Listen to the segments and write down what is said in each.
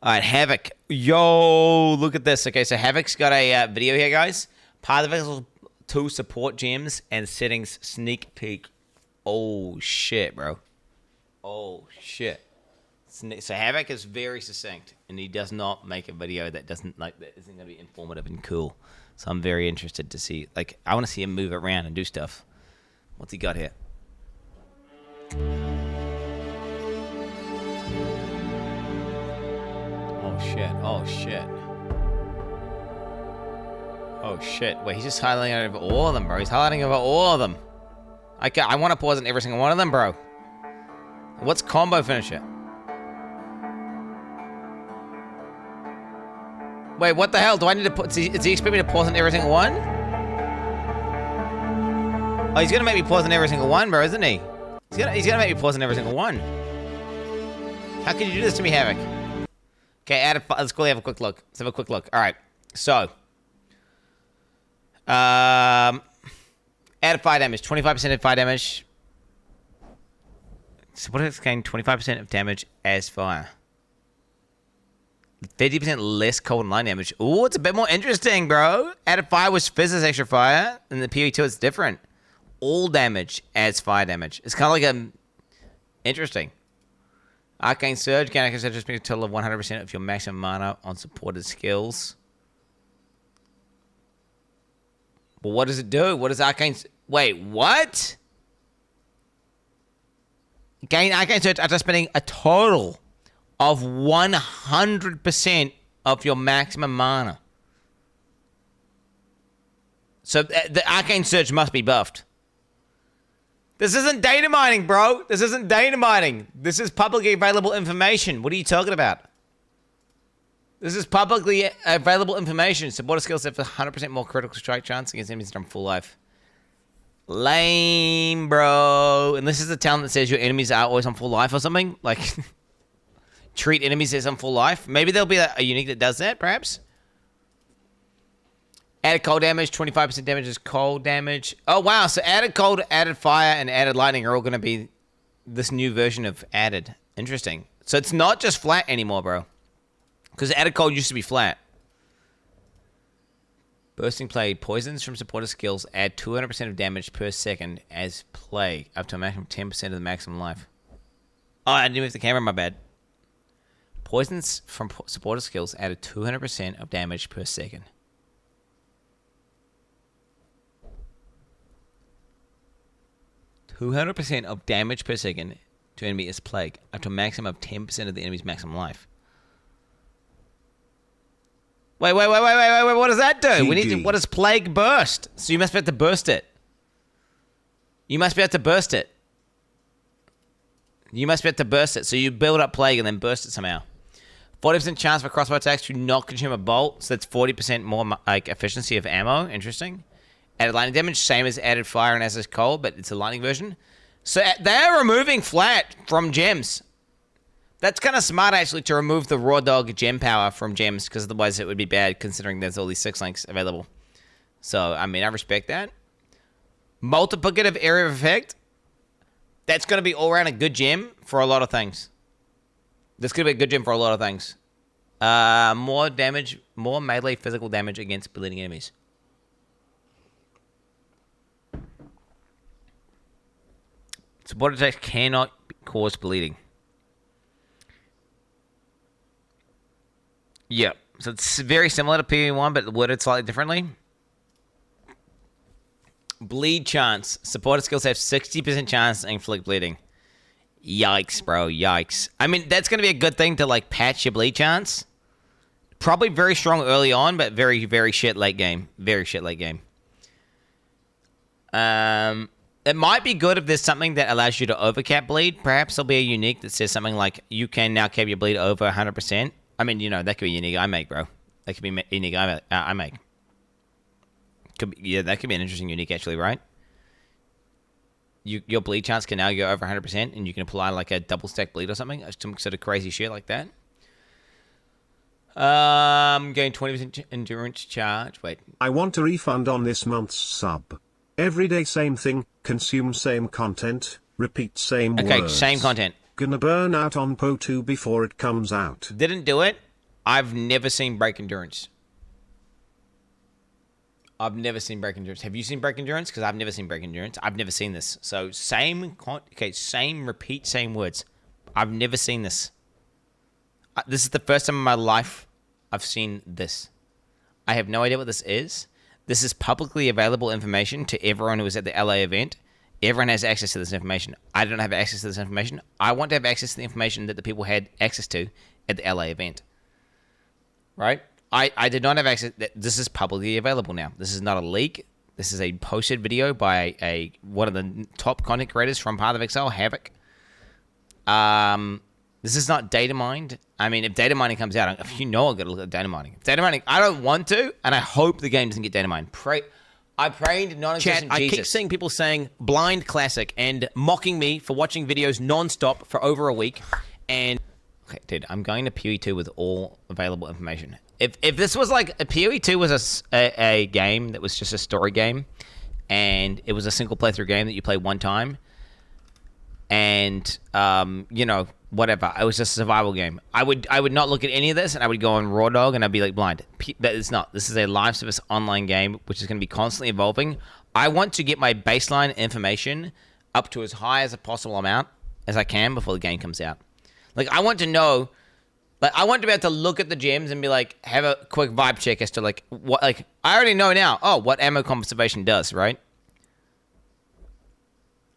All right, Havoc. Yo, look at this. Okay, so Havoc's got a video here, guys. Part of it 2 support gems and settings sneak peek. Oh, shit, bro. Oh, shit. So Havoc is very succinct, and he does not make a video that isn't going to be informative and cool. So I'm very interested to see. Like, I want to see him move around and do stuff. What's he got here? Oh shit! Oh shit! Oh shit! Wait, he's just highlighting over all of them, bro. He's highlighting over all of them. I want to pause on every single one of them, bro. What's combo finisher? Wait, what the hell? Do I need to put... Is he expecting me to pause on every single one? Oh, he's gonna make me pause on every single one, bro, isn't he? He's gonna make me pause on every single one. How can you do this to me, Havoc? Okay, let's quickly have a quick look. Let's have a quick look. All right, so... added fire damage. 25% of fire damage. So what if it's gained 25% of damage as fire? 50% less cold and light damage. Ooh, it's a bit more interesting, bro. Added fire was fizzes extra fire, and the PoE 2 it's different. All damage adds fire damage. It's kind of like interesting. Arcane Surge, gain Arcane Surge, just a total of 100% of your maximum mana on supported skills. Well, what does it do? What does Arcane... Wait, what? Gain Arcane Surge after spending a total of 100% of your maximum mana. So the Arcane Surge must be buffed. This isn't data mining, bro. This isn't data mining. This is publicly available information. What are you talking about? This is publicly available information. Supporter skills have 100% more critical strike chance against enemies from full life. Lame, bro. And this is the talent that says your enemies are always on full life or something. Like, treat enemies as on full life. Maybe there'll be a unique that does that, perhaps. Added cold damage. 25% damage is cold damage. Oh, wow. So added cold, added fire, and added lightning are all going to be this new version of added. Interesting. So it's not just flat anymore, bro. Because added cold used to be flat. Bursting Plague. Poisons from supporter skills add 200% of damage per second as plague, up to a maximum 10% of the maximum life. Oh, I didn't move the camera, my bad. Poisons from supporter skills added 200% of damage per second. %200% of damage per second to enemy is plague, up to a maximum of 10% of the enemy's maximum life. Wait, what does that do? GG. We need to, what does plague burst? So you must be able to burst it. You must be able to burst it. You must be able to burst it. So you build up plague and then burst it somehow. 40% chance for crossbow attacks to not consume a bolt. So that's 40% more like efficiency of ammo. Interesting. Added lightning damage, same as added fire and as is cold, but it's a lightning version. So they're removing flat from gems. That's kind of smart, actually, to remove the raw dog gem power from gems, because otherwise it would be bad, considering there's all these 6 links available. So, I mean, I respect that. Multiplicative area of effect. That's going to be all around a good gem for a lot of things. This could be a good gem for a lot of things. More damage, more melee physical damage against bleeding enemies. Support attacks cannot cause bleeding. Yep. So it's very similar to PoE 1, but worded slightly differently. Bleed chance. Supporter skills have 60% chance to inflict bleeding. Yikes, bro. Yikes. I mean, that's going to be a good thing to, like, patch your bleed chance. Probably very strong early on, but very, very shit late game. Very shit late game. It might be good if there's something that allows you to overcap bleed. Perhaps there'll be a unique that says something like, you can now cap your bleed over 100%. I mean, you know, that could be a unique I make, bro. That could be unique I make. Could be, yeah, that could be an interesting unique, actually, right? Your bleed chance can now go over 100%, and you can apply, like, a double stack bleed or something. Some sort of crazy shit like that. Gain 20% endurance charge. Wait. I want a refund on this month's sub. Every day same thing, consume same content, repeat same words. Okay, same content. Gonna burn out on PoE 2 before it comes out. Didn't do it. I've never seen break endurance. I've never seen break endurance. Have you seen break endurance? Because I've never seen break endurance. I've never seen this. So same repeat, same words. I've never seen this. This is the first time in my life I've seen this. I have no idea what this is. This is publicly available information to everyone who was at the LA event. Everyone has access to this information. I don't have access to this information. I want to have access to the information that the people had access to at the LA event. Right? I did not have access. This is publicly available now. This is not a leak. This is a posted video by one of the top content creators from Path of Exile, Havoc. This is not data mined. I mean, if data mining comes out, if you know, I've got to look at data mining. If data mining, I don't want to, and I hope the game doesn't get data mined. I pray to non-existent Jesus. I keep seeing people saying blind classic and mocking me for watching videos non-stop for over a week. And okay, dude, I'm going to PoE 2 with all available information. If this was like a PoE 2 was a game that was just a story game, and it was a single playthrough game that you play one time, and you know, whatever, it was just a survival game, I would not look at any of this, and I would go on Raw Dog and I'd be like blind. But it's not. This is a live service online game which is going to be constantly evolving. I want to get my baseline information up to as high as a possible amount as I can before the game comes out. Like, I want to know, like, I want to be able to look at the gems and be like, have a quick vibe check as to like what, like, I already know now, what ammo conservation does, right?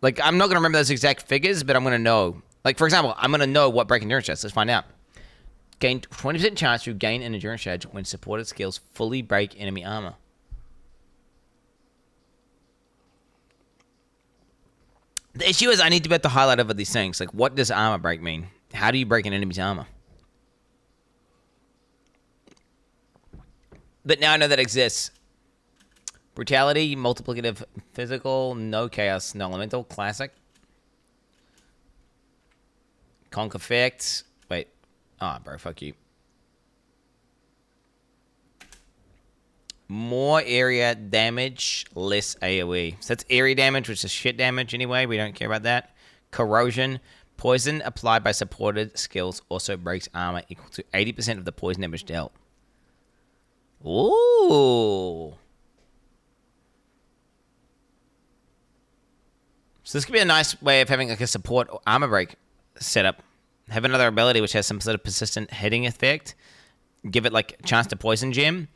Like, I'm not going to remember those exact figures, but I'm going to know. Like, for example, I'm going to know what break endurance does. Let's find out. Gain 20% chance to gain an endurance edge when supported skills fully break enemy armor. The issue is I need to be able to highlight over these things. Like, what does armor break mean? How do you break an enemy's armor? But now I know that exists. Brutality, multiplicative, physical, no chaos, no elemental, classic. Conk effect. Wait. Bro, fuck you. More area damage, less AoE. So that's area damage, which is shit damage anyway. We don't care about that. Corrosion. Poison applied by supported skills also breaks armor equal to 80% of the poison damage dealt. Ooh. So this could be a nice way of having like a support armor break setup. Have another ability which has some sort of persistent hitting effect. Give it like a chance to poison gem.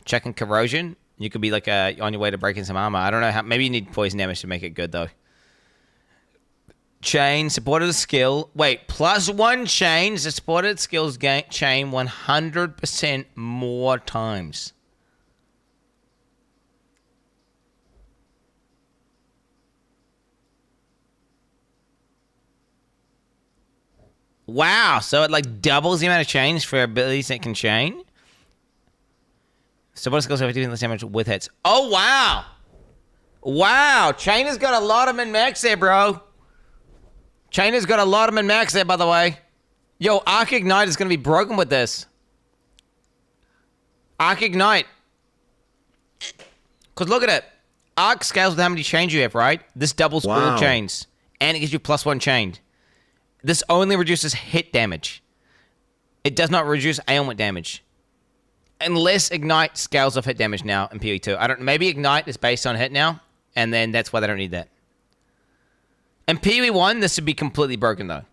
Check in corrosion. You could be like on your way to breaking some armor. I don't know how. Maybe you need poison damage to make it good though. Chain, supported skill. Wait, +1 chains. The supported skills chain 100% more times. Wow, so it like doubles the amount of chains for abilities that can chain. Supported skills have 50% less damage with hits. Oh, wow. Wow, chain has got a lot of min-max there, bro. Chain has got a lot of min-max there, by the way. Yo, Arc Ignite is going to be broken with this. Arc Ignite. Because look at it. Arc scales with how many chains you have, right? This doubles all chains. And it gives you +1 chain. This only reduces hit damage. It does not reduce ailment damage. Unless Ignite scales off hit damage now in PoE 2. I don't. Maybe Ignite is based on hit now, and then that's why they don't need that. In PoE 1, this would be completely broken, though.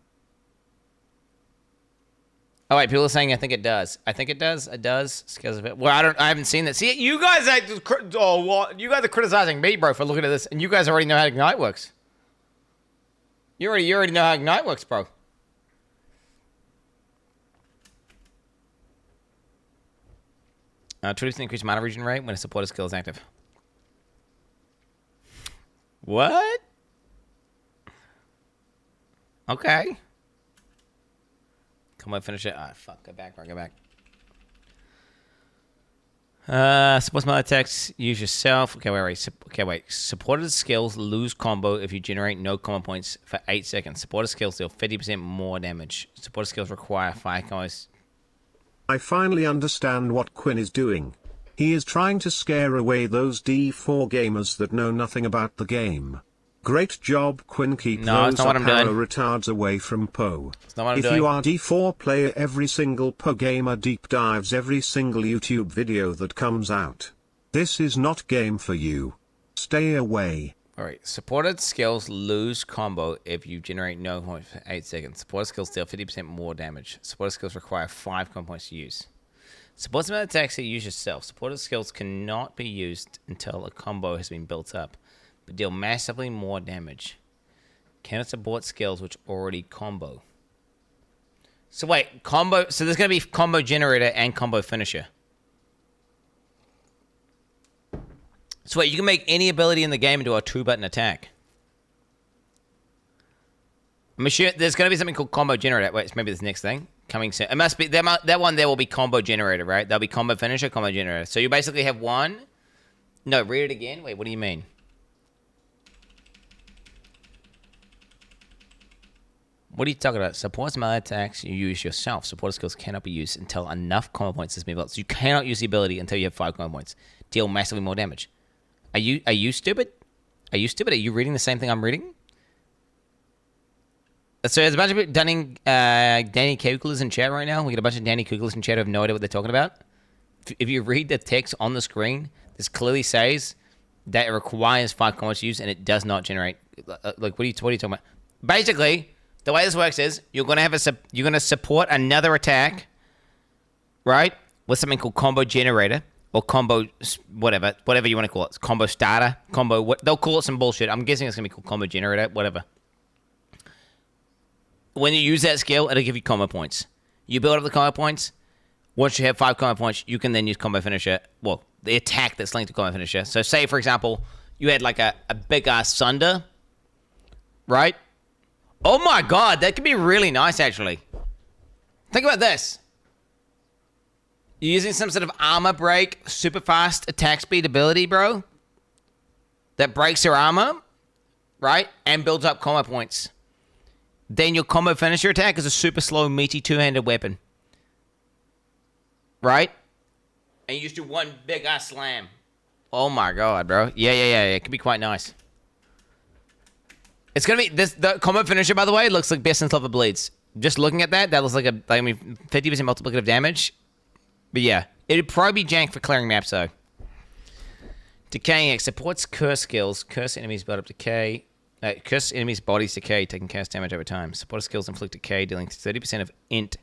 Oh, wait, people are saying I think it does. I think it does. It does. Scales of it. Well, I haven't seen that. See, you guys you guys are criticizing me, bro, for looking at this, and you guys already know how Ignite works. You already know how Ignite works, bro. Traditionally increased mana regen rate when a supported skill is active. What? Okay. Come on, finish it. Ah, fuck. Go back, bro. Go back. Supports melee attacks. Use yourself. Okay, wait. Supported skills lose combo if you generate no combo points for 8 seconds. Supported skills deal 50% more damage. Supported skills require 5 combos. I finally understand what Quin is doing. He is trying to scare away those D4 gamers that know nothing about the game. Great job, Quin. Keep No, those it's not what I'm arrow doing. retards away from PoE. It's not what I'm If doing. you are D4 player, every single PoE gamer deep dives every single YouTube video that comes out. This is not game for you. Stay away. Alright, supported skills lose combo if you generate no points for 8 seconds. Supported skills deal 50% more damage. Supported skills require 5 combo points to use. Supported amount attacks that you use yourself. Supported skills cannot be used until a combo has been built up, but deal massively more damage. Cannot support skills which already combo. So wait, combo. So there's going to be combo generator and combo finisher. So wait, you can make any ability in the game into a 2-button attack. I'm sure there's going to be something called combo generator. Wait, maybe this next thing coming soon. It must be that one. There will be combo generator, right? There'll be combo finisher, combo generator. So you basically have one. No, read it again. Wait, what do you mean? What are you talking about? Supports melee attacks you use yourself. Support skills cannot be used until enough combo points has been built. So you cannot use the ability until you have 5 combo points. Deal massively more damage. Are you stupid? Are you stupid? Are you reading the same thing I'm reading? So there's a bunch of people Danny Kugelers in chat right now. We got a bunch of Danny Kugelers in chat who have no idea what they're talking about. If you read the text on the screen, this clearly says that it requires 5 combo points to use, and it does not generate. Like, what are you talking about? Basically, the way this works is you're gonna support another attack, right? With something called combo generator or combo whatever you want to call it. It's combo starter, combo. They'll call it some bullshit. I'm guessing it's gonna be called combo generator, whatever. When you use that skill, it'll give you combo points. You build up the combo points. Once you have 5 combo points, you can then use combo finisher. Well, the attack that's linked to combo finisher. So say, for example, you had like a big-ass Sunder, right? Oh my god, that could be really nice, actually. Think about this. You're using some sort of armor break, super fast attack speed ability, bro. That breaks your armor, right? And builds up combo points. Then your combo finisher attack is a super slow, meaty, 2-handed weapon. Right? And you just do one big-ass slam. Oh my god, bro. Yeah. It could be quite nice. It's gonna be the combo finisher, by the way, looks like best in Silver Bleeds. Just looking at that looks like 50% multiplicative damage. But yeah, it'd probably be jank for clearing maps though. Decaying X supports curse skills. Curse enemies build up decay. Curse enemies' bodies decay, taking cast damage over time. Supporter skills inflict decay, dealing 30% of int.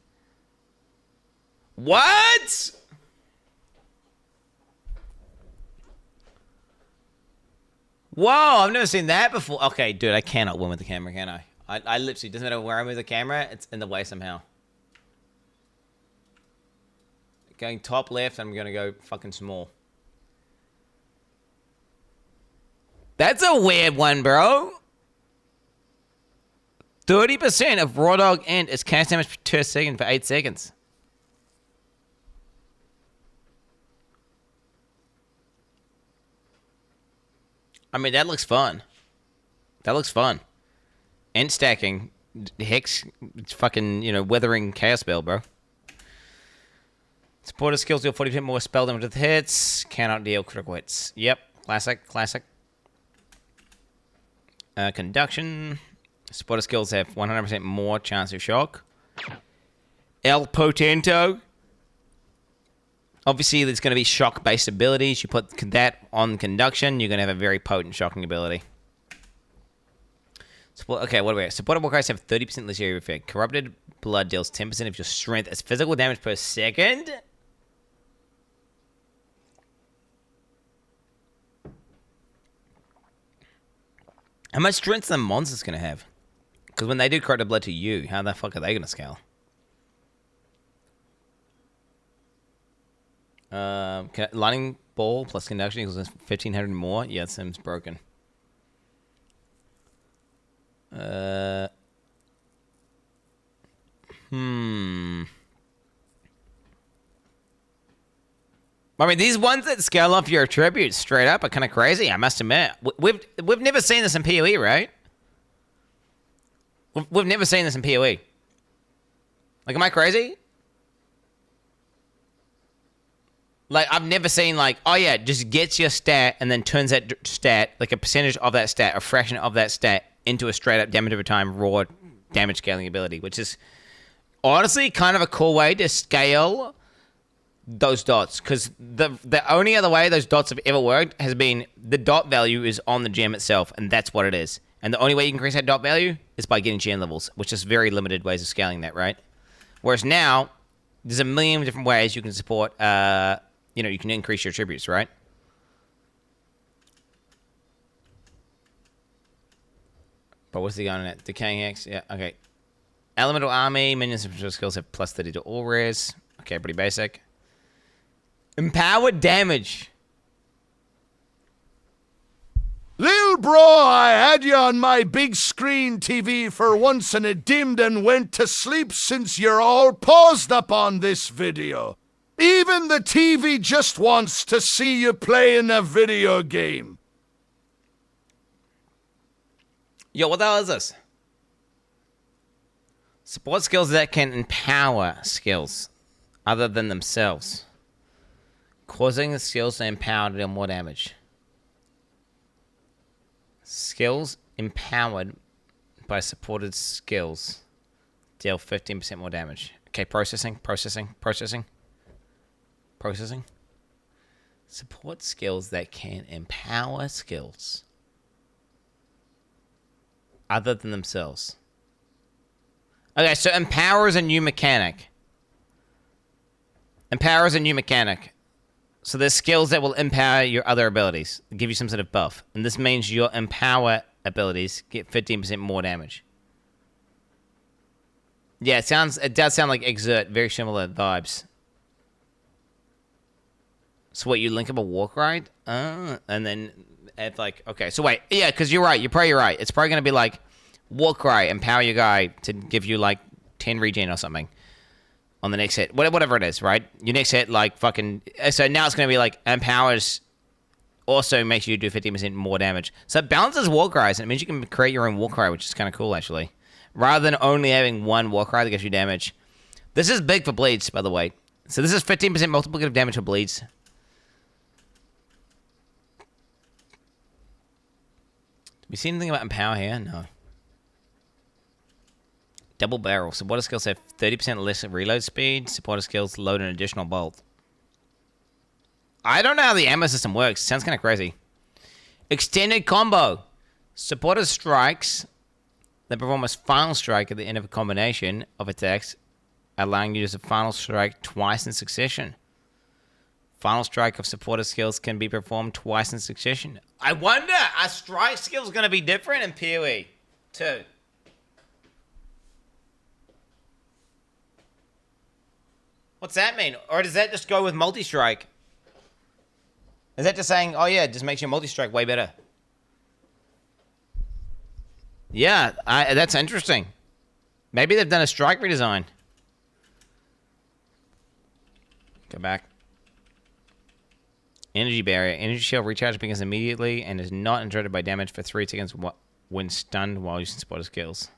What? Whoa, I've never seen that before. Okay, dude, I cannot win with the camera, can I? I literally, doesn't matter where I move the camera, it's in the way somehow. Going top left, I'm going to go fucking small. That's a weird one, bro. 30% of Raw Dog Int is cast damage per second for 8 seconds. I mean, that looks fun. That looks fun. Int stacking. Hex, it's fucking, weathering Chaos Spell, bro. Supporter skills deal 40% more spell damage with hits. Cannot deal critical hits. Yep. Classic. Conduction. Supporter skills have 100% more chance of shock. El Potento. Obviously, there's going to be shock-based abilities. You put that on conduction, you're going to have a very potent shocking ability. Okay, what do we have? Supported warcries have 30% less area effect. Corrupted blood deals 10% of your strength as physical damage per second. How much strength are the monsters going to have? Because when they do corrupted blood to you, how the fuck are they going to scale? Lightning ball plus conduction equals 1,500 more. Yeah, it seems broken. I mean, these ones that scale off your attributes straight up are kind of crazy, I must admit. We've never seen this in PoE, right? We've never seen this in PoE. Like, am I crazy? Like, I've never seen, like, oh, yeah, just gets your stat and then turns that stat, like a percentage of that stat, a fraction of that stat, into a straight-up damage over time raw damage scaling ability, which is honestly kind of a cool way to scale those dots. Because the only other way those dots have ever worked has been the dot value is on the gem itself, and that's what it is. And the only way you can increase that dot value is by getting gem levels, which is very limited ways of scaling that, right? Whereas now, there's a million different ways you can support... you can increase your tributes, right? But what's the going at? Decaying X? Yeah, okay. Elemental Army, minions and special skills have plus 30 to all rares. Okay, pretty basic. Empowered damage. Lil bro, I had you on my big screen TV for once and it dimmed and went to sleep since you're all paused up on this video. Even the TV just wants to see you playing a video game. Yo, what the hell is this? Support skills that can empower skills other than themselves. Causing the skills to empower to deal more damage. Skills empowered by supported skills deal 15% more damage. Okay, processing. Support skills that can empower skills other than themselves. Okay, so empower is a new mechanic. So there's skills that will empower your other abilities, give you some sort of buff. And this means your empower abilities get 15% more damage. Yeah, it does sound like Exert, very similar vibes. So what, you link up a walk ride? And then it's like, okay, so wait, yeah, because you're right, you're probably right. It's probably going to be like, walk ride, empower your guy to give you like 10 regen or something on the next hit. Whatever it is, right? Your next hit, like fucking, so now it's going to be like, empowers also makes you do 15% more damage. So it balances walk rides, and it means you can create your own walk ride, which is kind of cool, actually. Rather than only having one walk ride that gives you damage. This is big for bleeds, by the way. So this is 15% multiplicative damage for bleeds. We see anything about empower here? No. Double barrel. Supporter skills have 30% less reload speed. Supporter skills load an additional bolt. I don't know how the ammo system works. Sounds kind of crazy. Extended combo. Supporter strikes that perform a final strike at the end of a combination of attacks, allowing you to use a final strike twice in succession. Final strike of supporter skills can be performed twice in succession. I wonder, are strike skills going to be different in PoE too? What's that mean? Or does that just go with multi-strike? Is that just saying, oh yeah, it just makes your multi-strike way better? Yeah, that's interesting. Maybe they've done a strike redesign. Go back. Energy barrier. Energy shield recharge begins immediately and is not interrupted by damage for 3 seconds when stunned while using supporter skills.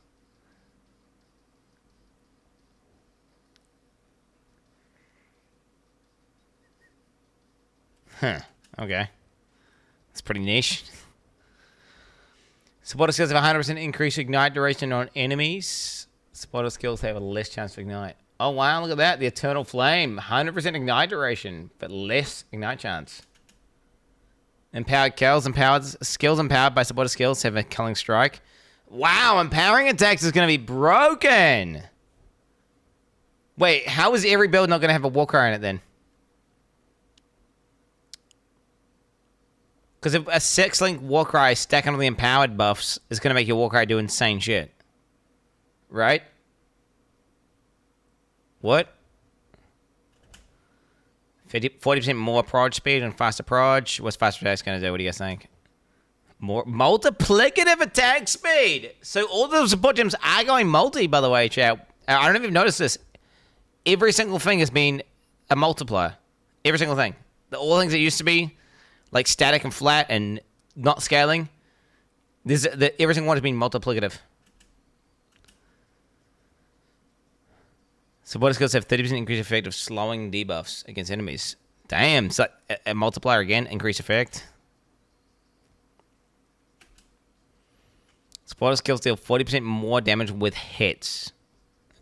Huh. Okay. That's pretty niche. Supporter skills have 100% increased ignite duration on enemies. Supporter skills have a less chance to ignite. Oh wow, look at that. The Eternal Flame. 100% ignite duration, but less ignite chance. Empowered kills. Skills empowered by supporter skills have a killing strike. Wow, empowering attacks is going to be broken. Wait, how is every build not going to have a walker in it then? Because if a 6-link Warcry stacking on the empowered buffs is going to make your Warcry do insane shit. Right? What? 40% more prod speed and faster prod. What's faster attack going to do? What do you guys think? More multiplicative attack speed. So all those support gems are going multi, by the way, chat. I don't know if you've noticed this. Every single thing has been a multiplier. Every single thing. All the things that used to be like static and flat and not scaling. Every single one has been multiplicative. Supporter skills have 30% increased effect of slowing debuffs against enemies. Damn. So a multiplier again. Increase effect. Supporter skills deal 40% more damage with hits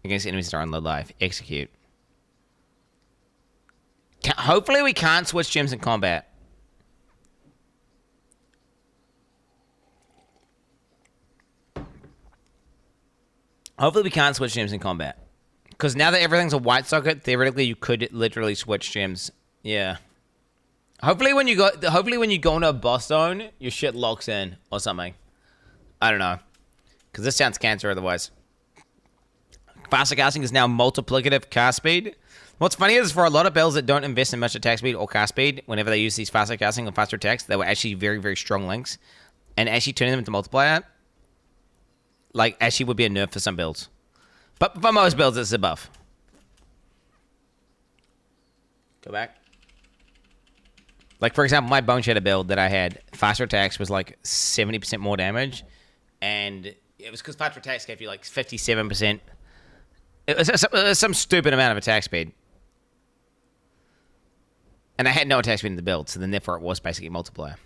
against enemies that are on low life. Execute. Hopefully we can't switch gems in combat. Hopefully we can't switch gems in combat. Because now that everything's a white socket, theoretically you could literally switch gems. Yeah. Hopefully when you go into a boss zone, your shit locks in or something. I don't know. Because this sounds cancer otherwise. Faster casting is now multiplicative cast speed. What's funny is for a lot of builds that don't invest in much attack speed or cast speed, whenever they use these faster casting or faster attacks, they were actually very, very strong links. And actually turning them into multiplier, like, actually would be a nerf for some builds. But for most builds, it's a buff. Go back. Like, for example, my Bone Shatter build that I had, faster attacks was like 70% more damage. And it was because faster attacks gave you like 57%. It was some stupid amount of attack speed. And I had no attack speed in the build, so then therefore it was basically a multiplier.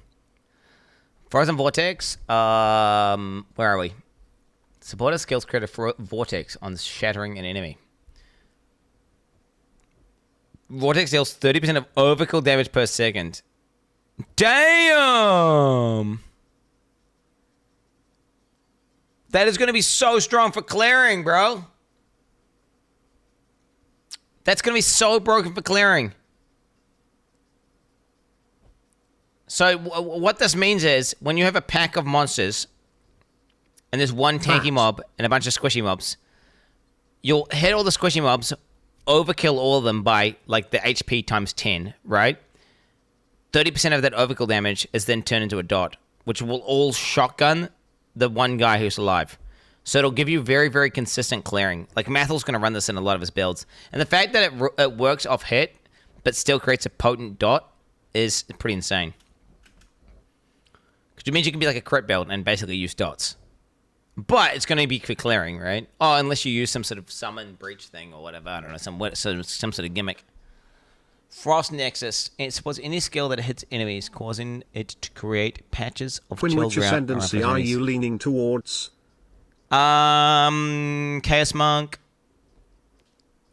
Frozen Vortex. Where are we? Supporter skills create a vortex on shattering an enemy. Vortex deals 30% of overkill damage per second. Damn! That is going to be so strong for clearing, bro. That's going to be so broken for clearing. So what this means is when you have a pack of monsters and there's one tanky mob and a bunch of squishy mobs, you'll hit all the squishy mobs, overkill all of them by like the HP times 10, right? 30% of that overkill damage is then turned into a dot, which will all shotgun the one guy who's alive. So it'll give you very, very consistent clearing. Like, Mathel's going to run this in a lot of his builds. And the fact that it works off hit, but still creates a potent dot is pretty insane. Because it means you can be like a crit build and basically use dots. But it's going to be for clearing, right? Oh, unless you use some sort of summon breach thing or whatever. I don't know, some sort of gimmick. Frost Nexus. It supports any skill that hits enemies, causing it to create patches of Quin, chill which ground ascendancy around are enemies. you leaning towards? Chaos Monk,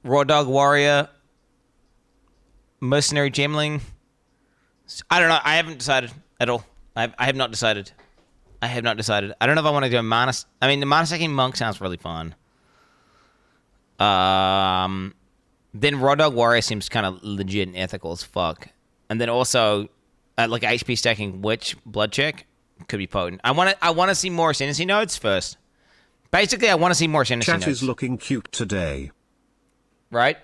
Raw Dog Warrior, Mercenary Gemling. I don't know. I haven't decided at all. I have not decided. I have not decided. I don't know if I want to do a mana. I mean, the mana stacking monk sounds really fun. Then Raw Dog Warrior seems kind of legit and ethical as fuck. And then also, like HP stacking Witch Blood Check could be potent. I want to see more ascendancy nodes first. Basically, I want to see more ascendancy nodes. Chat is looking cute today. Right?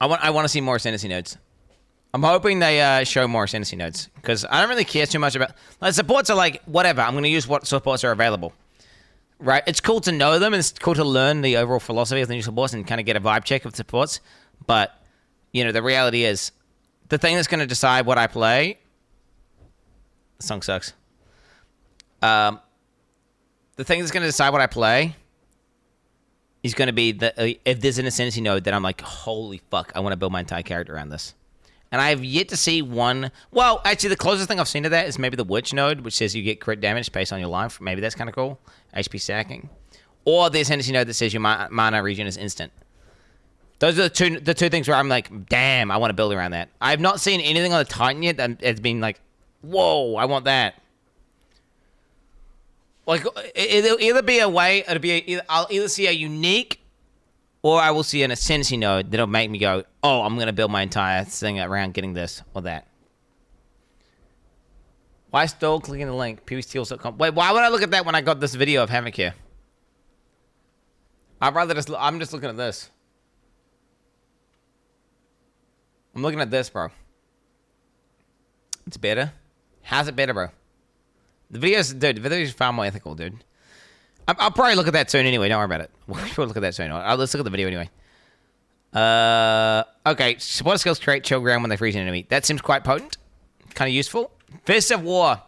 I want to see more ascendancy nodes. I'm hoping they show more ascendancy nodes. Because I don't really care too much about... Like, supports are like, whatever. I'm going to use what supports are available. Right? It's cool to know them, and it's cool to learn the overall philosophy of the new supports and kind of get a vibe check of supports. But, you know, the reality is, the thing that's going to decide what I play... The song sucks. The thing that's going to decide what I play is going to be if there's an ascendancy node that I'm like, holy fuck, I want to build my entire character around this. And I have yet to see one... Well, actually, the closest thing I've seen to that is maybe the Witch node, which says you get crit damage based on your life. Maybe that's kind of cool. HP stacking. Or the ascendancy node that says your mana regen is instant. Those are the two things where I'm like, damn, I want to build around that. I have not seen anything on the Titan yet that has been like, whoa, I want that. Like, it'll either be a way, I'll either see a unique, or I will see an ascendancy node that'll make me go, oh, I'm going to build my entire thing around getting this or that. Why still clicking the link? pvsteals.com. Wait, why would I look at that when I got this video of Havoc here? I'm just looking at this. I'm looking at this, bro. It's better. How's it better, bro? The video's far more ethical, dude. I'll probably look at that soon anyway. Don't worry about it. We'll look at that soon. Let's look at the video anyway. Okay. Supporter skills create chill ground when they freeze an enemy. That seems quite potent. Kind of useful. Fist of War.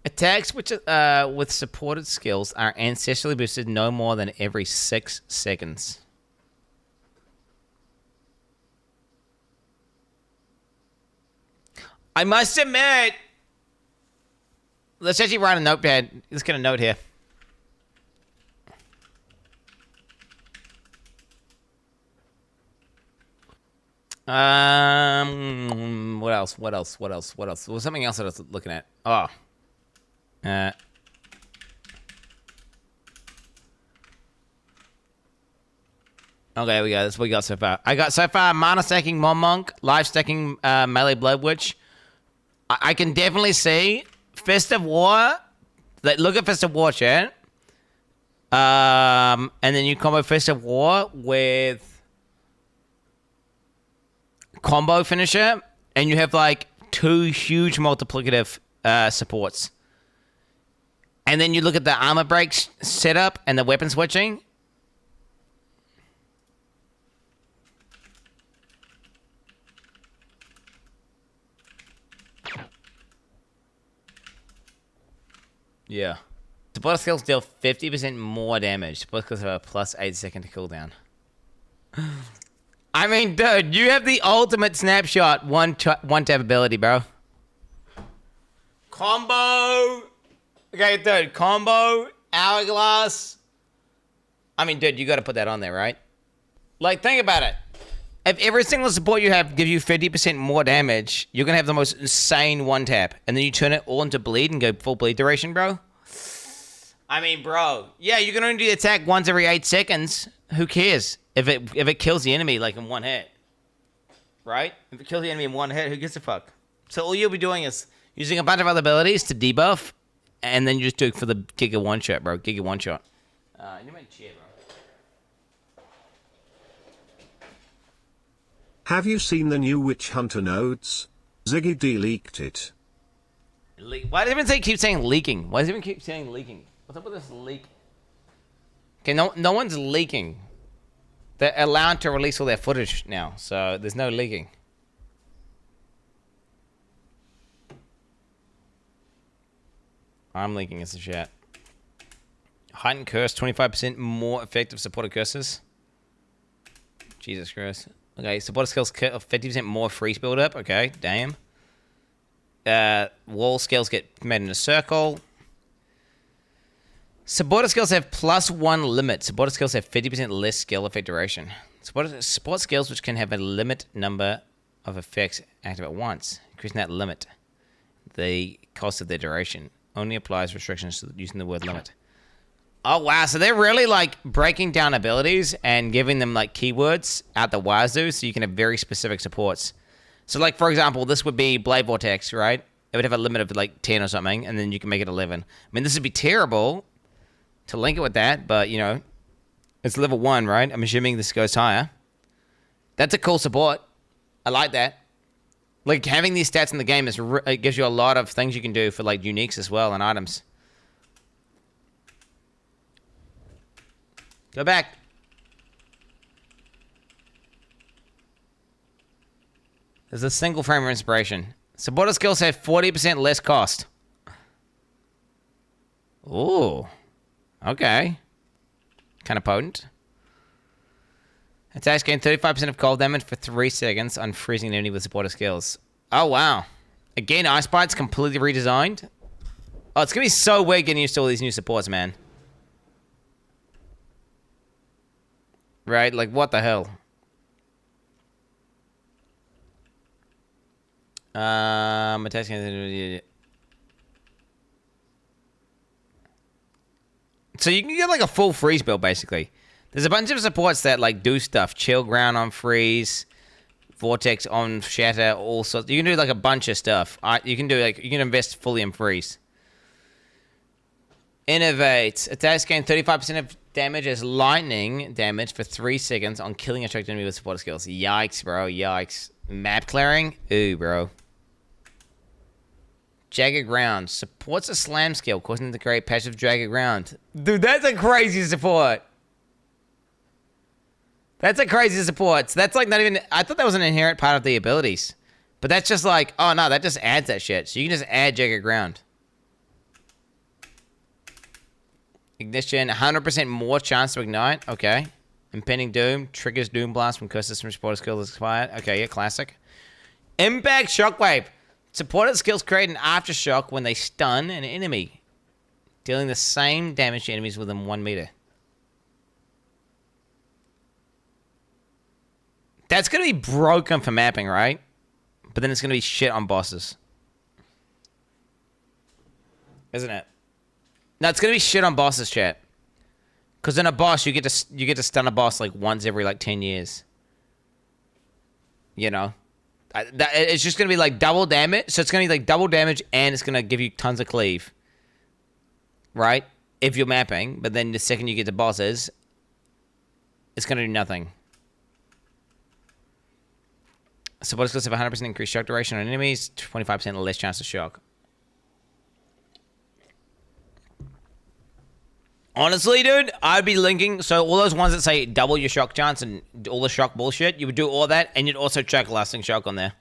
Attacks which with supported skills are ancestrally boosted no more than every 6 seconds. I must admit. Let's actually write a notepad. Let's get a note here. What else? What else? What else? What else? There was something else that I was looking at. Oh. Okay, we got this. We got so far. I got so far mana stacking Mon Monk, life stacking melee Blood Witch. I can definitely see Fist of War. Like, look at Fist of War, chat. And then you combo Fist of War with combo finisher, and you have like 2 huge multiplicative supports. And then you look at the armor breaks setup and the weapon switching. Yeah. Support skills deal 50% more damage. Support skills have a plus 8-second cooldown. I mean, dude, you have the ultimate snapshot one tap ability, bro. Combo. Okay, dude, combo, hourglass. I mean, dude, you got to put that on there, right? Like, think about it. If every single support you have gives you 50% more damage, you're going to have the most insane one tap. And then you turn it all into bleed and go full bleed duration, bro. I mean, bro. Yeah, you can only attack once every 8 seconds. Who cares? If it kills the enemy, like, in one hit. Right? If it kills the enemy in one hit, who gives a fuck? So all you'll be doing is using a bunch of other abilities to debuff, and then you just do it for the Giga one-shot, bro. Giga one-shot. You might cheer, bro. Have you seen the new Witch Hunter nodes? Ziggy D leaked it. Why does everyone keep saying leaking? Why does everyone keep saying leaking? What's up with this leak? Okay, no one's leaking. They're allowed to release all their footage now, so there's no leaking. I'm leaking as the chat. Heightened curse, 25% more effective supported curses. Jesus Christ. Okay, supported skills 50% more freeze build up. Okay, damn. Wall skills get made in a circle. Supported skills have +1 limit. Supported skills have 50% less skill effect duration. Support skills which can have a limit number of effects active at once, increasing that limit. The cost of their duration only applies restrictions to using the word limit. Oh wow, so they're really like breaking down abilities and giving them like keywords out the wazoo so you can have very specific supports. So like for example, this would be Blade Vortex, right? It would have a limit of like 10 or something, and then you can make it 11. I mean, this would be terrible to link it with that, but you know, it's level 1, right? I'm assuming this goes higher. That's a cool support. I like that. Like having these stats in the game it gives you a lot of things you can do for like uniques as well and items. Go back. There's a single frame of inspiration. Supporter skills have 40% less cost. Ooh. Okay. Kind of potent. Attacks gain 35% of cold damage for 3 seconds on freezing an enemy with supporter skills. Oh, wow. Again, Ice Bite's completely redesigned. Oh, it's going to be so weird getting used to all these new supports, man. Right? Like, what the hell? Attacks gain... So you can get like a full freeze build, basically. There's a bunch of supports that like do stuff. Chill ground on freeze, vortex on shatter, all sorts. You can do like a bunch of stuff. You can invest fully in freeze. Innovate. Attacks gain 35% of damage as lightning damage for 3 seconds on killing a tracked enemy with supporter skills. Yikes, bro. Yikes. Map clearing? Ooh, bro. Jagged ground. Supports a slam skill, causing them to create passive jagged ground. Dude, that's a crazy support. That's a crazy support. So that's like not even... I thought that was an inherent part of the abilities. But that's just like... Oh, no, that just adds that shit. So you can just add jagged ground. Ignition. 100% more chance to ignite. Okay. Impending doom. Triggers doom blast when curses from supporter skills expired. Okay, yeah, classic. Impact shockwave. Supported skills create an aftershock when they stun an enemy, dealing the same damage to enemies within 1 meter. That's going to be broken for mapping, right? But then it's going to be shit on bosses. Isn't it? No, it's going to be shit on bosses, chat. Because in a boss, you get to stun a boss like once every like 10 years. You know? It's just going to be like double damage. So it's going to be like double damage and it's going to give you tons of cleave. Right? If you're mapping. But then the second you get to bosses, it's going to do nothing. Support skills have 100% increased shock duration on enemies, 25% less chance of shock. Honestly, dude, I'd be linking. So all those ones that say double your shock chance and all the shock bullshit, you would do all that, and you'd also check lasting shock on there.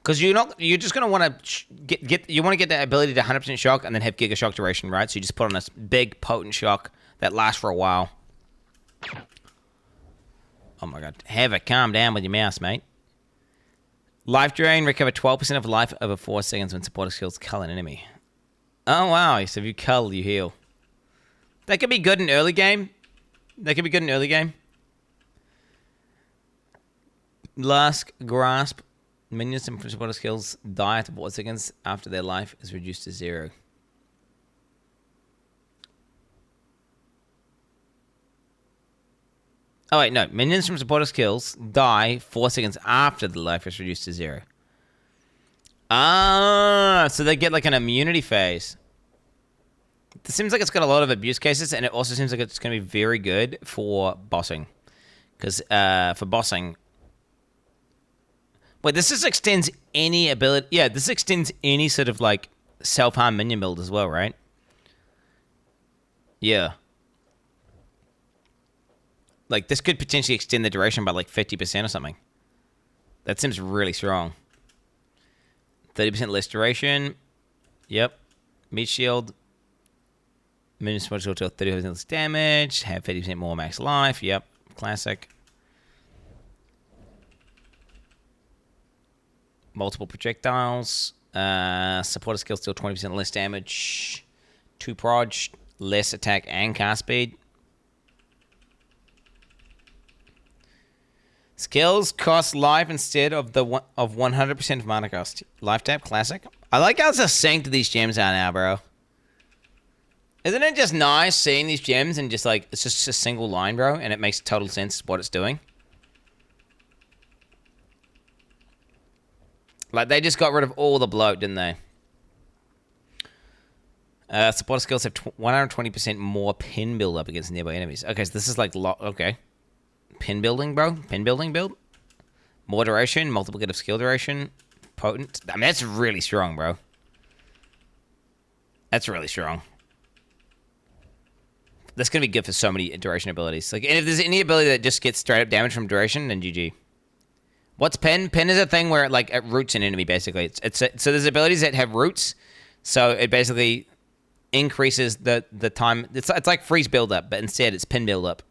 Because you're just gonna want to get the ability to 100% shock and then have giga shock duration, right? So you just put on a big potent shock that lasts for a while. Oh my god, Havoc, calm down with your mouse, mate. Life drain, recover 12% of life over 4 seconds when supporter skills cull an enemy. Oh wow, so if you cull, you heal. That could be good in early game. Last grasp. Minions and supporter skills die after 4 seconds after their life is reduced to 0. Oh wait, no. Minions from supporter skills die 4 seconds after the life is reduced to 0. Ah, so they get like an immunity phase. It seems like it's got a lot of abuse cases, and it also seems like it's going to be very good for bossing. Because for bossing... Wait, this just extends any ability... Yeah, this extends any sort of like self-harm minion build as well, right? Yeah. Like, this could potentially extend the duration by, like, 50% or something. That seems really strong. 30% less duration. Yep. Meat shield. Minion support shield to 30% less damage. Have 50% more max life. Yep. Classic. Multiple projectiles. Supporter skill still 20% less damage. 2 proj. Less attack and cast speed. Skills cost life instead of 100% of mana cost. Life tap, classic. I like how succinct these gems are now, bro. Isn't it just nice seeing these gems and just like, it's just a single line, bro, and it makes total sense what it's doing? Like, they just got rid of all the bloat, didn't they? Supporter skills have 120% more pin build up against nearby enemies. Okay, so this is like, okay. Pin building, bro. Pin building build. More duration. Multiplicative skill duration. Potent. I mean, that's really strong, bro. That's really strong. That's going to be good for so many duration abilities. Like, and if there's any ability that just gets straight up damage from duration, then GG. What's pin? Pin is a thing where it roots an enemy, basically. So there's abilities that have roots. So it basically increases the time. It's like freeze build-up, but instead it's pin build-up.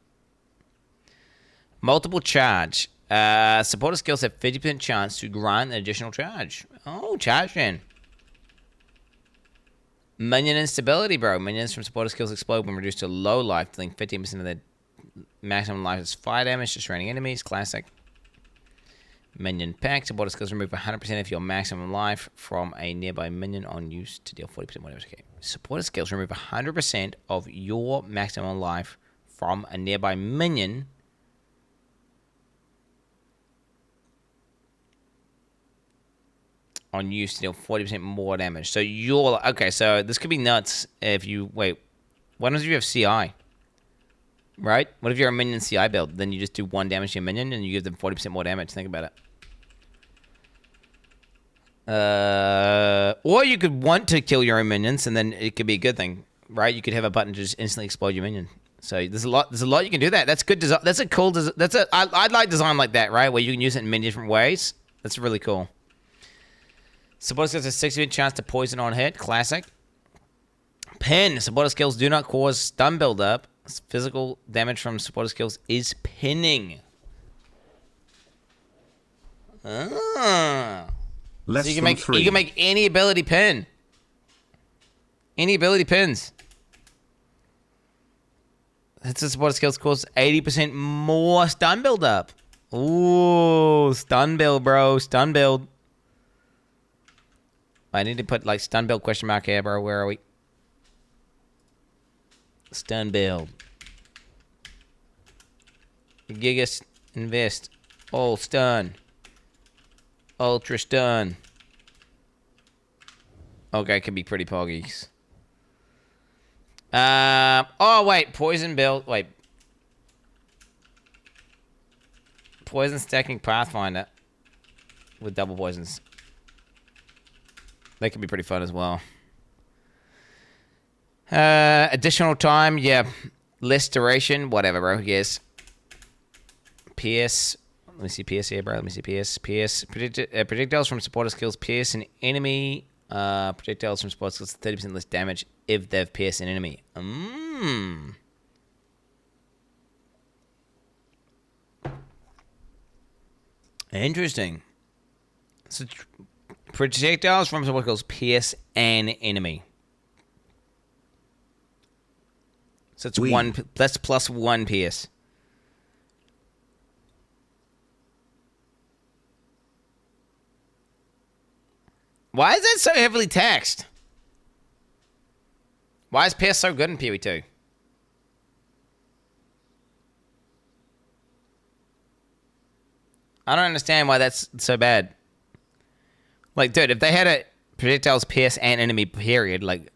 Multiple charge. Supporter skills have 50% chance to grant an additional charge. Oh, charge then. Minion instability, bro. Minions from supporter skills explode when reduced to low life, dealing 15% of their maximum life as fire damage, destroying enemies. Classic. Minion pack. Supporter skills remove 100% of your maximum life from a nearby minion on use to deal 40% more damage. Okay. Supporter skills remove 100% of your maximum life from a nearby minion on use to deal 40% more damage. So you're... Okay, so this could be nuts if you... Wait. What happens if you have CI? Right? What if you're a minion CI build? Then you just do 1 damage to your minion and you give them 40% more damage. Think about it. Or you could want to kill your own minions and then it could be a good thing. Right? You could have a button to just instantly explode your minion. So there's a lot you can do that. That's good design. That's a cool design. I'd like design like that, right? Where you can use it in many different ways. That's really cool. Supporter skills has a 60% chance to poison on hit. Classic. Pin. Supporter skills do not cause stun build-up. Physical damage from supporter skills is pinning. Ah. Less So you than 3. can make any ability pin. Any ability pins. That's a supporter skills course. 80% more stun build up. Ooh, stun build, bro. Stun build. I need to put like stun build question mark here, bro. Where are we? Stun build. Gigas invest. All stun. Ultra stun. Okay, could be pretty poggies. Oh wait, poison build. Wait. Poison stacking Pathfinder with double poisons. They could be pretty fun as well. Additional time, yeah. Less duration, whatever, bro. Yes. PS. Let me see PS here, bro. Let me see PS. PS. Projectiles from supporter skills pierce an enemy. Projectiles from supporter skills 30% less damage if they've pierced an enemy. Interesting. So projectiles from supporter skills pierce an enemy. So it's one. That's plus 1 pierce. Why is that so heavily taxed? Why is pierce so good in PoE 2? I don't understand why that's so bad. Like, dude, if they had a projectiles pierce an enemy, period, like,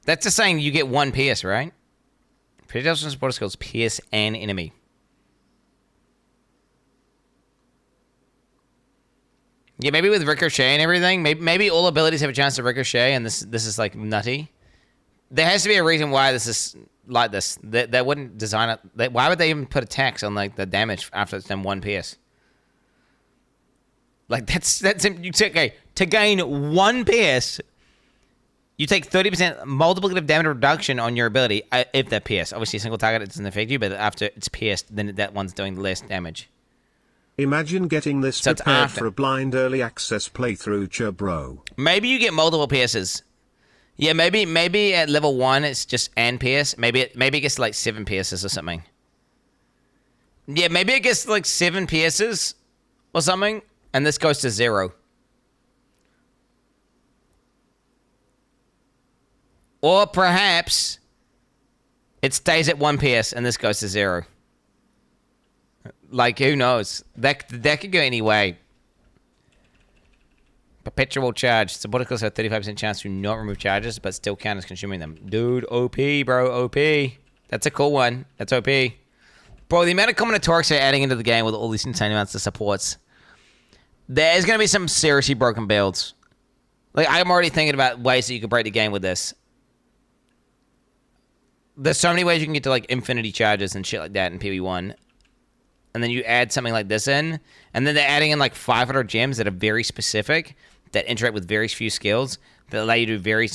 that's just saying you get 1 pierce, right? Projectiles from supporter skills pierce an enemy. Yeah, maybe with ricochet and everything, maybe all abilities have a chance to ricochet, and this is like nutty. There has to be a reason why this is like this. They wouldn't design it. Why would they even put a tax on like the damage after it's done 1 pierce? Like that's okay. To gain 1 pierce, you take 30% multiplicative damage reduction on your ability if they're pierced. Obviously, a single target it doesn't affect you, but after it's pierced, then that one's doing less damage. Imagine getting this So it's prepared after. for a blind early access playthrough, bro. Maybe you get multiple pierces. Yeah, maybe at level 1 it's just an pierce. Maybe it gets like 7 pierces or something. Yeah, maybe it gets like 7 pierces or something, and this goes to 0. Or perhaps it stays at 1 pierce and this goes to 0. Like, who knows? That could go any way. Perpetual charge. Supporter skills have 35% chance to not remove charges, but still count as consuming them. Dude, OP, bro, OP. That's a cool one. That's OP. Bro, the amount of combinatorics they're adding into the game with all these insane amounts of supports. There's going to be some seriously broken builds. Like, I'm already thinking about ways that you could break the game with this. There's so many ways you can get to, like, infinity charges and shit like that in PoE 1. And then you add something like this in, and then they're adding in like 500 gems that are very specific, that interact with very few skills, that allow you to do very...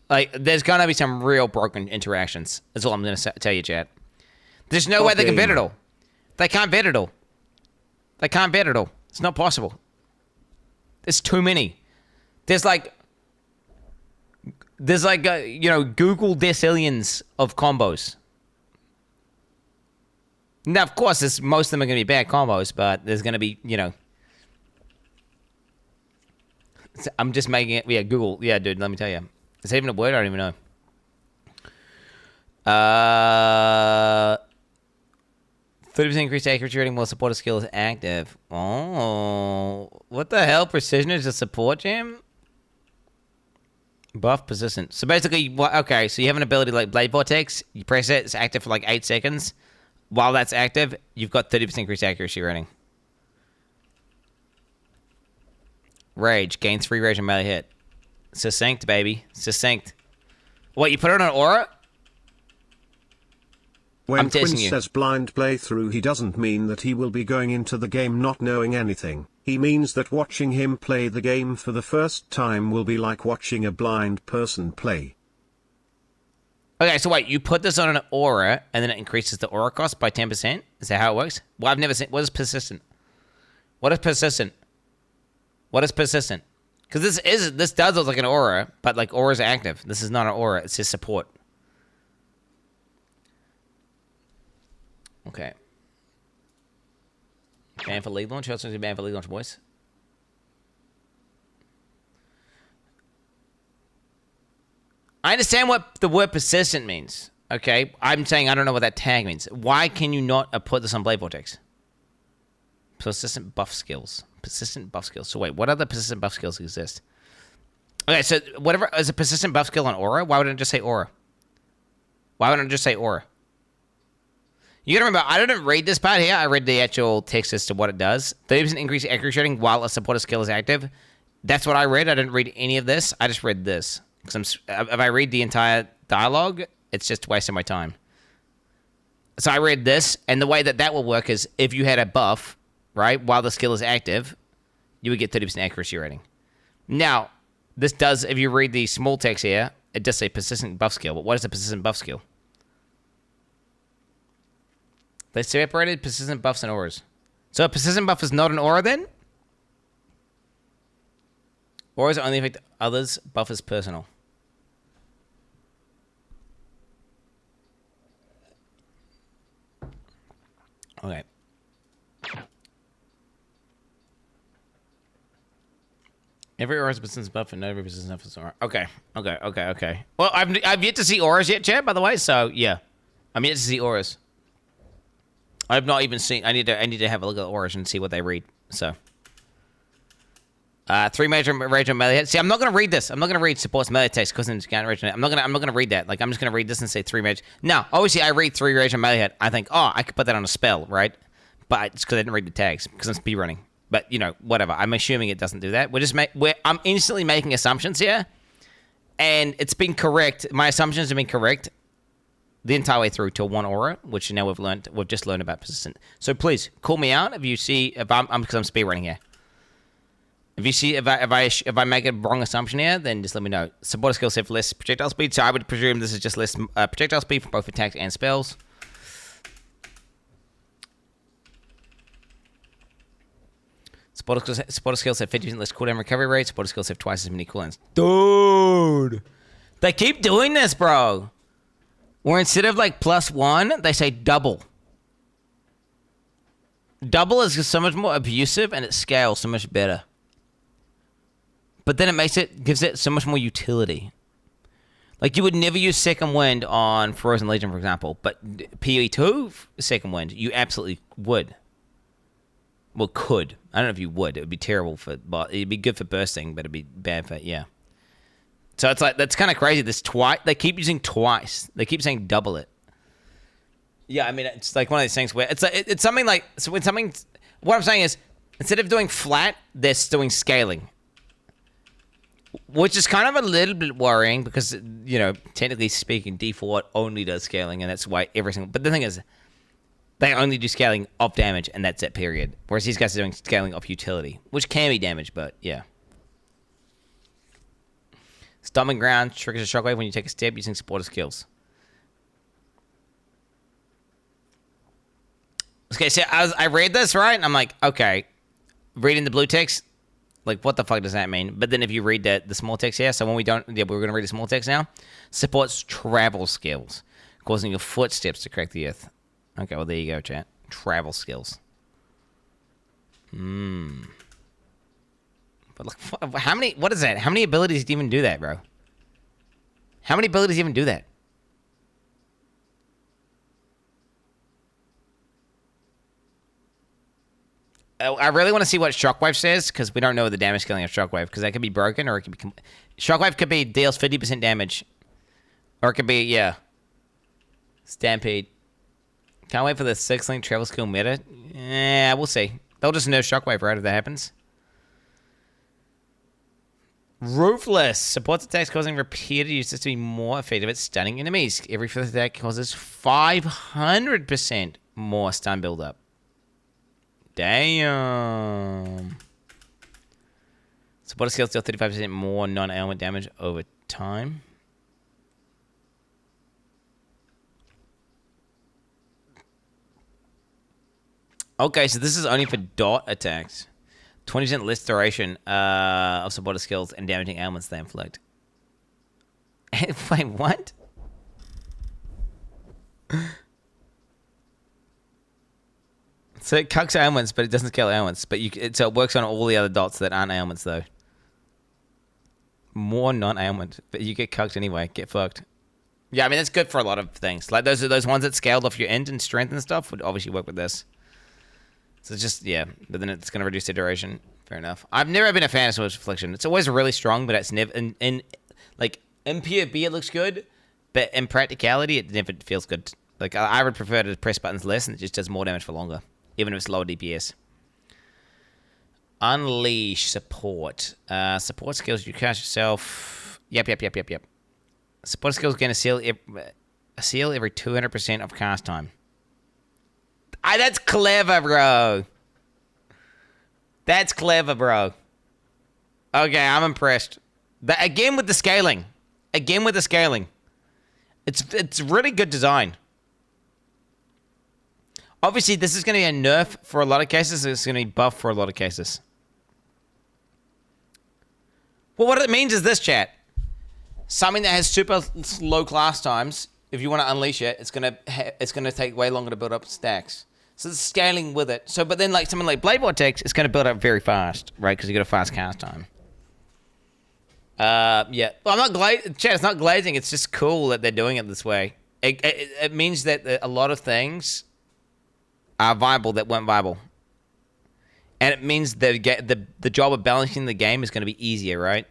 Like, there's going to be some real broken interactions. That's all I'm going to tell you, chat. There's no way they can bet it all. They can't bet it all. They can't bet it all. It's not possible. There's too many. There's like Google decillions of combos. Now, of course, most of them are going to be bad combos, but there's going to be, I'm just making it. Yeah, Google. Yeah, dude, let me tell you. Is that even a word? I don't even know. 30% increased accuracy rating while supporter skill is active. Oh, what the hell? Precision is a support gem? Buff persistent. So basically, okay, so you have an ability like Blade Vortex. You press it, it's active for like 8 seconds. While that's active, you've got 30% increased accuracy rating. Rage. Gains 3 rage and melee hit. Succinct, baby. Succinct. What, you put it on an aura? When Quin says blind playthrough, he doesn't mean that he will be going into the game not knowing anything. He means that watching him play the game for the first time will be like watching a blind person play. Okay, so wait, you put this on an aura, and then it increases the aura cost by 10%? Is that how it works? Well, I've never seen... What is persistent? What is persistent? What is persistent? Because this does look like an aura, but like auras are active. This is not an aura. It's just support. Okay. Ban for league launch. Who else is ban for league launch, boys? I understand what the word persistent means. Okay, I'm saying I don't know what that tag means. Why can you not put this on Blade Vortex? Persistent buff skills. Persistent buff skills. So wait, what other persistent buff skills exist? Okay, so whatever is a persistent buff skill on aura, why wouldn't it just say aura? Why wouldn't it just say aura? You gotta remember, I didn't read this part here. I read the actual text as to what it does. 30% increase accuracy rating while a supporter skill is active. That's what I read. I didn't read any of this. I just read this. Because if I read the entire dialogue, it's just wasting my time. So I read this, and the way that will work is if you had a buff, right, while the skill is active, you would get 30% accuracy rating. Now, this does, if you read the small text here, it does say persistent buff skill. But what is a persistent buff skill? They separated persistent buffs and auras. So a persistent buff is not an aura then? Auras only affect others. Buff is personal. Okay. Every aura is a persistent buff and not every persistent buff is an aura. Okay. Well, I've yet to see auras yet, chat, by the way, so yeah. I'm yet to see auras. I've not even seen. I need to have a look at auras and see what they read. So, 3 major rage on melee hit. See, I'm not gonna read this. I'm not gonna read supports melee text because it's can't rage on it. I'm not gonna read that. Like I'm just gonna read this and say 3 rage. Now, obviously, I read 3 rage on melee hit. I think, oh, I could put that on a spell, right? But it's because I didn't read the tags because I'm speed running. But you know, whatever. I'm assuming it doesn't do that. I'm instantly making assumptions here, and it's been correct. My assumptions have been correct the entire way through to 1 aura, which now we've just learned about persistent. So please call me out if you see if I'm because I'm speed running here. If you see if I make a wrong assumption here, then just let me know. Supporter skills have less projectile speed, so I would presume this is just less projectile speed for both attacks and spells. Supporter skills have 50% less cooldown recovery rate. Supporter skills have twice as many cooldowns. Dude, they keep doing this, bro. Where instead of like +1, they say double. Double is just so much more abusive and it scales so much better. But then gives it so much more utility. Like you would never use second wind on Frozen Legion, for example, but PoE2 second wind, you absolutely would. Well, could. I don't know if you would. It would be terrible but it'd be good for bursting, but it'd be bad for, yeah. So it's like, that's kind of crazy. This twice, they keep using twice. They keep saying double it. Yeah, I mean, it's like one of these things where it's something like, so when something, what I'm saying is, instead of doing flat, they're doing scaling. Which is kind of a little bit worrying because, you know, technically speaking, default only does scaling and that's why every single, but the thing is, they only do scaling of damage and that's it, period. Whereas these guys are doing scaling of utility, which can be damage, but yeah. Stomping ground triggers a shockwave when you take a step using supporter skills. Okay, so I read this, right? And I'm like, okay. Reading the blue text, like, what the fuck does that mean? But then if you read the small text here, so when we're going to read the small text now. Supports travel skills, causing your footsteps to crack the earth. Okay, well, there you go, chat. Travel skills. But look, how many, what is that? How many abilities do you even do that, bro? How many abilities even do that? I really want to see what Shockwave says, because we don't know the damage scaling of Shockwave, because that could be broken, or it could be... Shockwave could be deals 50% damage. Or it could be, yeah. Stampede. Can't wait for the 6-link travel skill meta. Yeah, we'll see. They'll just nerf Shockwave, right, if that happens. Ruthless. Supports attacks causing repeated uses to be more effective at stunning enemies. Every 5th attack causes 500% more stun build-up. Damn. Supporter skills deal 35% more non-ailment damage over time. Okay, so this is only for dot attacks. 20% less duration of supporter skills and damaging ailments they inflict. Wait, what? So it cucks ailments, but it doesn't kill ailments. But so it works on all the other dots that aren't ailments, though. More non-ailment, but you get cucked anyway. Get fucked. Yeah, I mean that's good for a lot of things. Like those ones that scaled off your int and strength and stuff would obviously work with this. So it's just but then it's gonna reduce the duration. Fair enough. I've never been a fan of Swift Affliction. It's always really strong, but it's never in PoE it looks good, but in practicality it never feels good. Like I would prefer to press buttons less and it just does more damage for longer, even if it's lower DPS. Unleash support. Support skills you cast yourself. Yep. Support skills gain a seal every 200% of cast time. That's clever, bro. That's clever, bro. Okay, I'm impressed. Again with the scaling. It's really good design. Obviously, this is going to be a nerf for a lot of cases. It's going to be buff for a lot of cases. Well, what it means is this, chat. Something that has super low class times, if you want to unleash it, it's gonna take way longer to build up stacks. So it's scaling with it. So, but then like something like Blade Vortex, it's gonna build up very fast, right? Because you got a fast cast time. Yeah. Well, chat, it's not glazing. It's just cool that they're doing it this way. It means that a lot of things are viable that weren't viable. And it means that the job of balancing the game is going to be easier, right?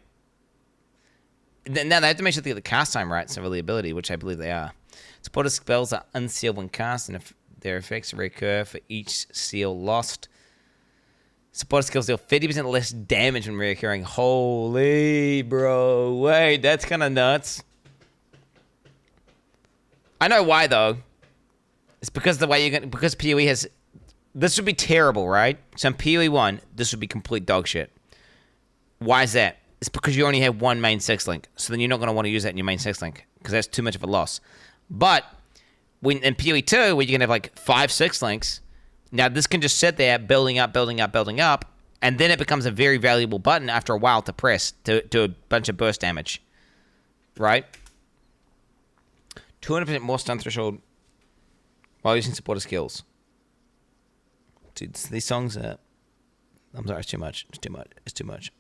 Now they have to make sure they get the cast time right, so the ability, which I believe they are. Supporter spells are unsealed when cast, and if their effects recur for each seal lost. Supporter skills deal 50% less damage when reoccurring. Holy bro, wait, that's kind of nuts. I know why though. It's because because PoE has. This would be terrible, right? So in PoE 1, this would be complete dog shit. Why is that? It's because you only have one main 6-link. So then you're not going to want to use that in your main 6-link because that's too much of a loss. But when in PoE 2, where you can have like 5 6-links, now this can just sit there building up, and then it becomes a very valuable button after a while to press to do a bunch of burst damage. Right? 200% more stun threshold while using supporter skills. Dude, these songs are... I'm sorry, it's too much. It's too much.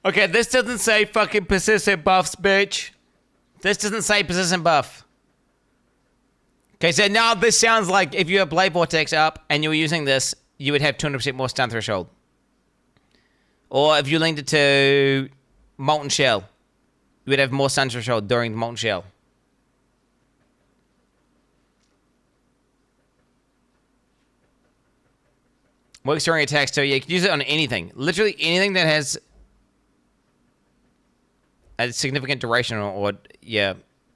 Okay, this doesn't say fucking persistent buffs, bitch. This doesn't say persistent buff. Okay, so now this sounds like if you have Blade Vortex up and you were using this, you would have 200% more stun threshold. Or if you linked it to Molten Shell, you would have more stun threshold during the Molten Shell. Works during attacks too. Yeah, you can use it on anything. Literally anything that has a significant duration or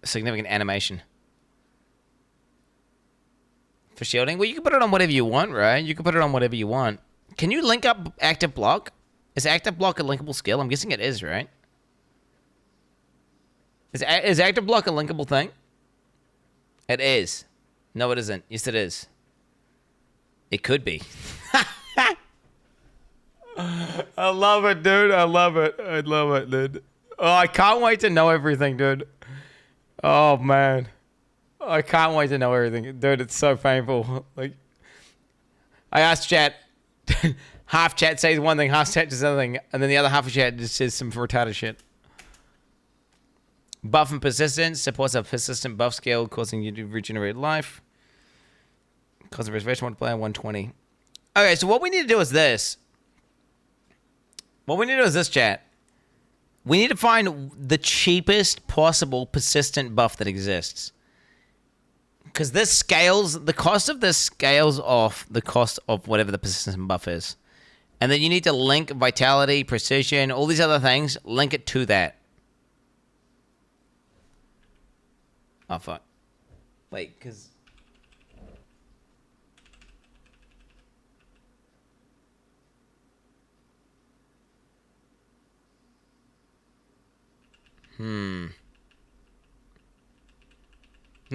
significant animation. For shielding? Well, you can put it on whatever you want, right? You can put it on whatever you want. Can you link up active block? Is active block a linkable skill? I'm guessing it is, right? Is active block a linkable thing? It is. No, it isn't. Yes, it is. It could be. I love it, dude. I love it, dude. Oh, I can't wait to know everything, dude. Oh, man. I can't wait to know everything. Dude, it's so painful. Like, I asked chat... half chat says one thing, half chat says another thing, and then the other half of chat just says some retarded shit. Buff and persistence supports a persistent buff skill, causing you to regenerate life. Cause of reservation multiplier 120. Okay, so what we need to do is this. What we need to do is this, chat. We need to find the cheapest possible persistent buff that exists. Because this scales, the cost of this scales off the cost of whatever the persistent buff is. And then you need to link vitality, precision, all these other things, link it to that. Oh, fuck. Wait, because...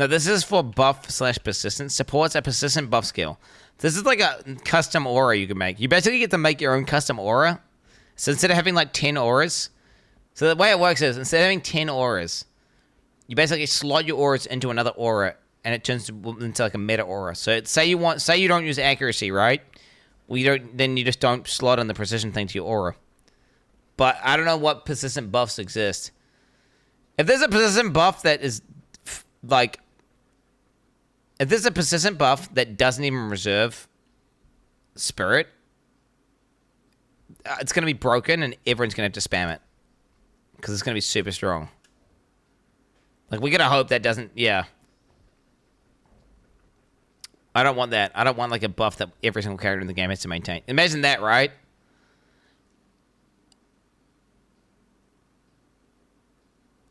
No, this is for buff/persistent. Supports a persistent buff skill. This is like a custom aura you can make. You basically get to make your own custom aura. So instead of having like 10 auras, so the way it works is instead of having 10 auras, you basically slot your auras into another aura, and it turns into like a meta aura. So say you don't use accuracy, right? Well, then you just don't slot in the precision thing to your aura. But I don't know what persistent buffs exist. If there's a persistent buff that is like, if there's a persistent buff that doesn't even reserve spirit, it's going to be broken and everyone's going to have to spam it. Because it's going to be super strong. Like, we got to hope that doesn't, yeah. I don't want that. I don't want, like, a buff that every single character in the game has to maintain. Imagine that, right?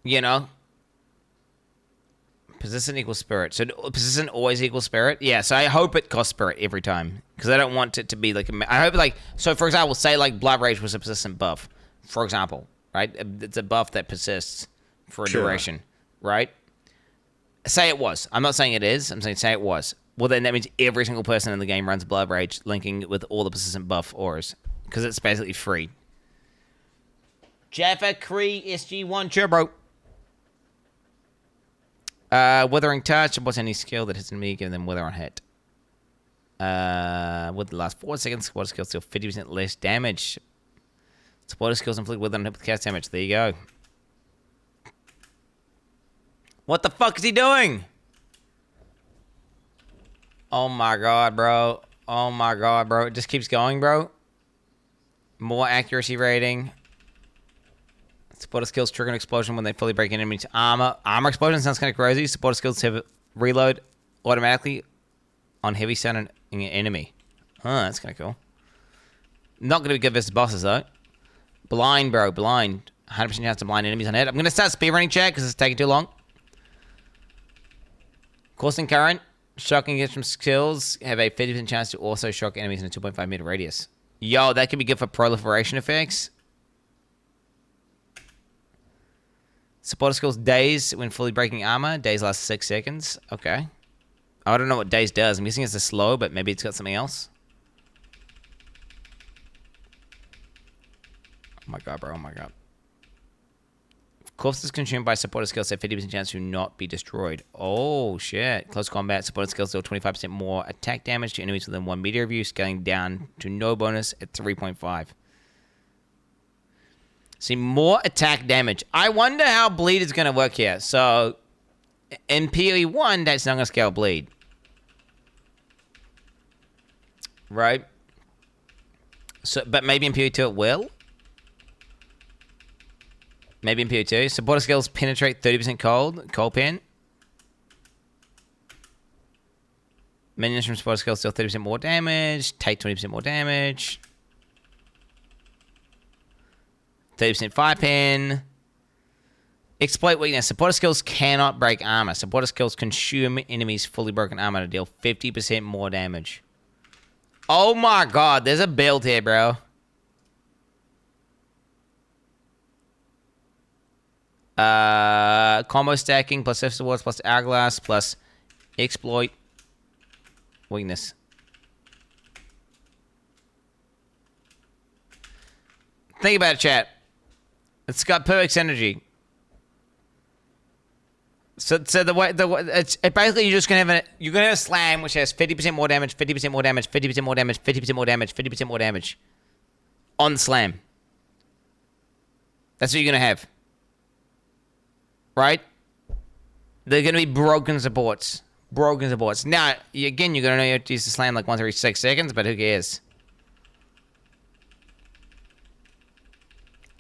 You know? Persistent equals spirit. So persistent always equals spirit? Yeah, so I hope it costs spirit every time. Because I don't want it to be like... I hope, like... So, for example, say, like, Blood Rage was a persistent buff. For example, right? It's a buff that persists for a duration, right? Say it was. I'm not saying it is. I'm saying say it was. Well, then that means every single person in the game runs Blood Rage, linking with all the persistent buff auras. Because it's basically free. Jaffa Cree SG1 Turbo. Withering Touch. What's any skill that hits an enemy, give them Wither on hit. With the last 4 seconds, supporter skills deal 50% less damage. Supporter skills inflict Wither on hit with cast damage. There you go. What the fuck is he doing? Oh my god, bro. Oh my god, bro. It just keeps going, bro. More accuracy rating. Supporter skills trigger an explosion when they fully break an enemy's armor. Armor explosion sounds kind of crazy. Supporter skills have reload automatically on heavy stun an enemy. Huh, that's kind of cool. Not going to be good versus bosses, though. Blind, bro. Blind. 100% chance to blind enemies on hit. I'm going to start speedrunning chat because it's taking too long. Coursing current. Shocking hits from skills have a 50% chance to also shock enemies in a 2.5 meter radius. Yo, that could be good for proliferation effects. Supporter skills daze when fully breaking armor. Daze lasts 6 seconds. Okay. I don't know what daze does. I'm guessing it's a slow, but maybe it's got something else. Oh my god, bro. Oh my god. Corpses consumed by supporter skills have 50% chance to not be destroyed. Oh, shit. Close combat. Supporter skills deal 25% more attack damage to enemies within 1 meter of you, scaling down to no bonus at 3.5. See, more attack damage. I wonder how bleed is going to work here. So, in PoE 1, that's not going to scale bleed. Right? So, but maybe in PoE 2 it will? Maybe in PoE 2. Supporter skills penetrate 30% cold. Cold pen. Minions from supporter skills deal 30% more damage. Take 20% more damage. 30% fire pen. Exploit weakness. Supporter skills cannot break armor. Supporter skills consume enemies' fully broken armor to deal 50% more damage. Oh my god, there's a build here, bro. Combo stacking plus F swords plus hourglass plus exploit weakness. Think about it, chat. It's got perfect synergy. So the way it's basically you're just gonna have a slam which has 50% more damage, 50% more damage, 50% more damage, 50% more damage, 50% more damage on the slam. That's what you're gonna have. Right? They're going to be broken supports. Broken supports. Now, again, you're going to know you have to use the slam like once every 6 seconds, but who cares?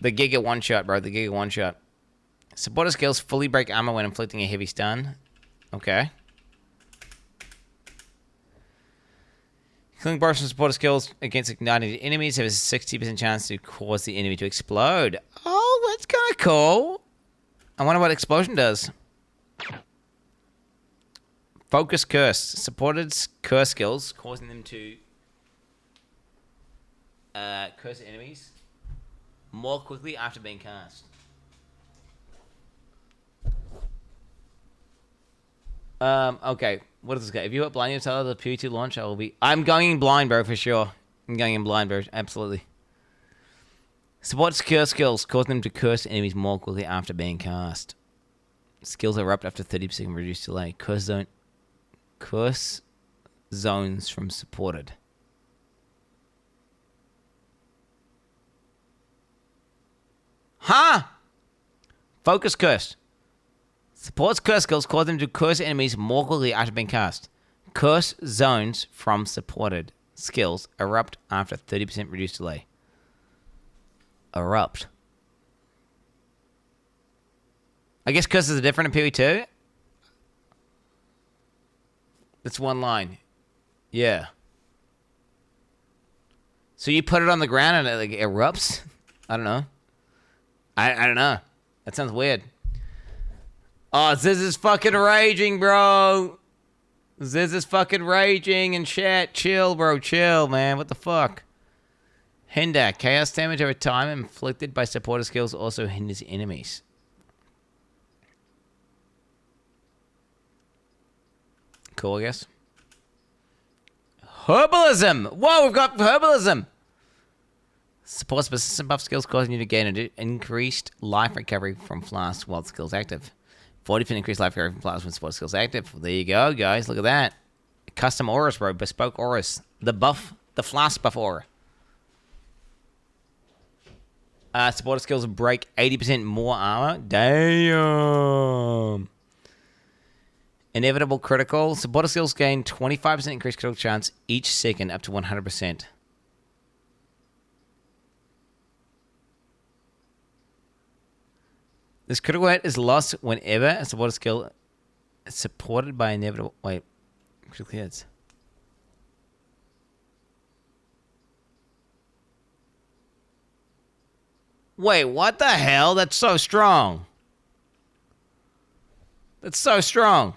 The Giga one-shot, bro. The Giga one-shot. Supporter skills fully break armor when inflicting a heavy stun. Okay. Killing burst from supporter skills against ignited enemies have a 60% chance to cause the enemy to explode. Oh, that's kind of cool. I wonder what explosion does. Focus curse. Supported curse skills, causing them to curse enemies more quickly after being cast. Okay. What is this guy? If you hit blind yourself the PoE2 launch, I will be. I'm going in blind, bro, for sure. I'm going in blind, bro. Absolutely. Supports curse skills, causing them to curse enemies more quickly after being cast. Skills erupt after 30% reduced delay. Curse zones from supported. Huh? Focus curse. Supports curse skills, cause them to curse enemies more quickly after being cast. Curse zones from supported skills erupt after 30% reduced delay. Erupt. I guess curses are different in PoE2. That's one line. Yeah. So you put it on the ground and it like erupts? I don't know. I don't know. That sounds weird. Oh, Ziz is fucking raging, bro. Ziz is fucking raging and chat. Chill, bro. Chill, man. What the fuck? Hinder. Chaos damage over time inflicted by supporter skills also hinders enemies. Cool, I guess. Herbalism. Whoa, we've got herbalism. Supports persistent buff skills, causing you to gain an increased life recovery from flasks while the skill's active. 40% increased life recovery from flasks when support skills active. There you go, guys. Look at that. Custom auras, bro. Bespoke auras. The flask buff aura. Supporter skills break 80% more armor. Damn. Inevitable critical. Supporter skills gain 25% increased critical chance each second up to 100%. This critical hit is lost whenever a supporter skill is supported by inevitable... Wait. Critical hits. Wait, what the hell? That's so strong. That's so strong.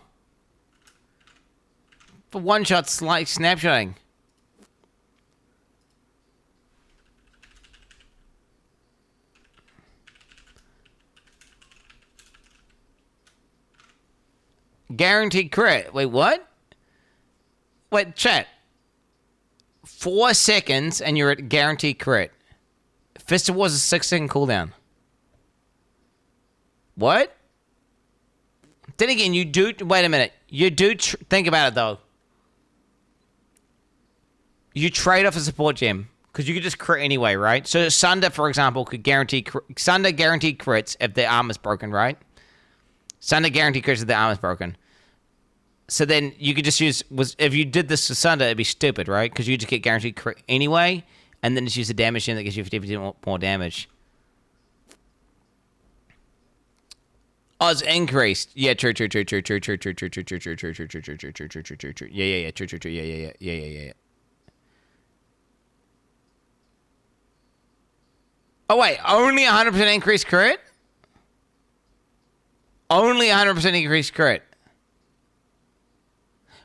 For one shot, like snapshotting. Guaranteed crit. Wait, what? Wait, chat. 4 seconds and you're at guaranteed crit. Fist of War's a 6-second cooldown. What? Then again, you do... Wait a minute. You do... Think about it, though. You trade off a support gem. Because you could just crit anyway, right? So Sunder, for example, could guarantee... Sunder guaranteed crits if their armor's broken, right? Sunder guaranteed crits if their armor's broken. So then you could just use... If you did this to Sunder, it'd be stupid, right? Because you just get guaranteed crit anyway... And then just use the damage gem that gives you 50% more damage. Odds increased. Yeah, true. Yeah. True. Yeah. Oh, wait. Only 100% increased crit? Only 100% increased crit.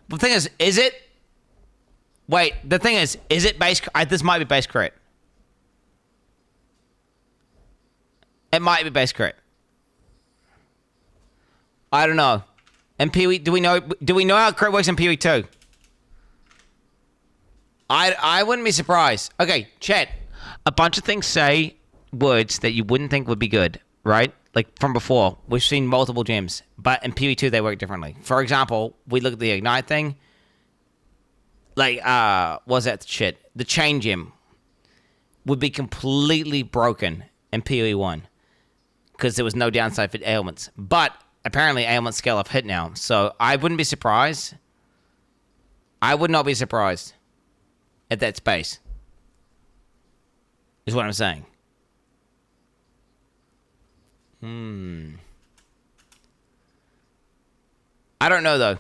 But the thing is it... Wait, the thing is it base... this might be base crit. It might be base crit. I don't know. And PoE, do we know how crit works in PoE 2? I wouldn't be surprised. Okay, chat. A bunch of things say words that you wouldn't think would be good, right? Like from before. We've seen multiple gems. But in PoE 2 they work differently. For example, we look at the Ignite thing. Like, what's that shit? The chain gem would be completely broken in PoE 1 because there was no downside for ailments. But apparently ailments scale off hit now, so I wouldn't be surprised. I would not be surprised at that space. Is what I'm saying. I don't know though.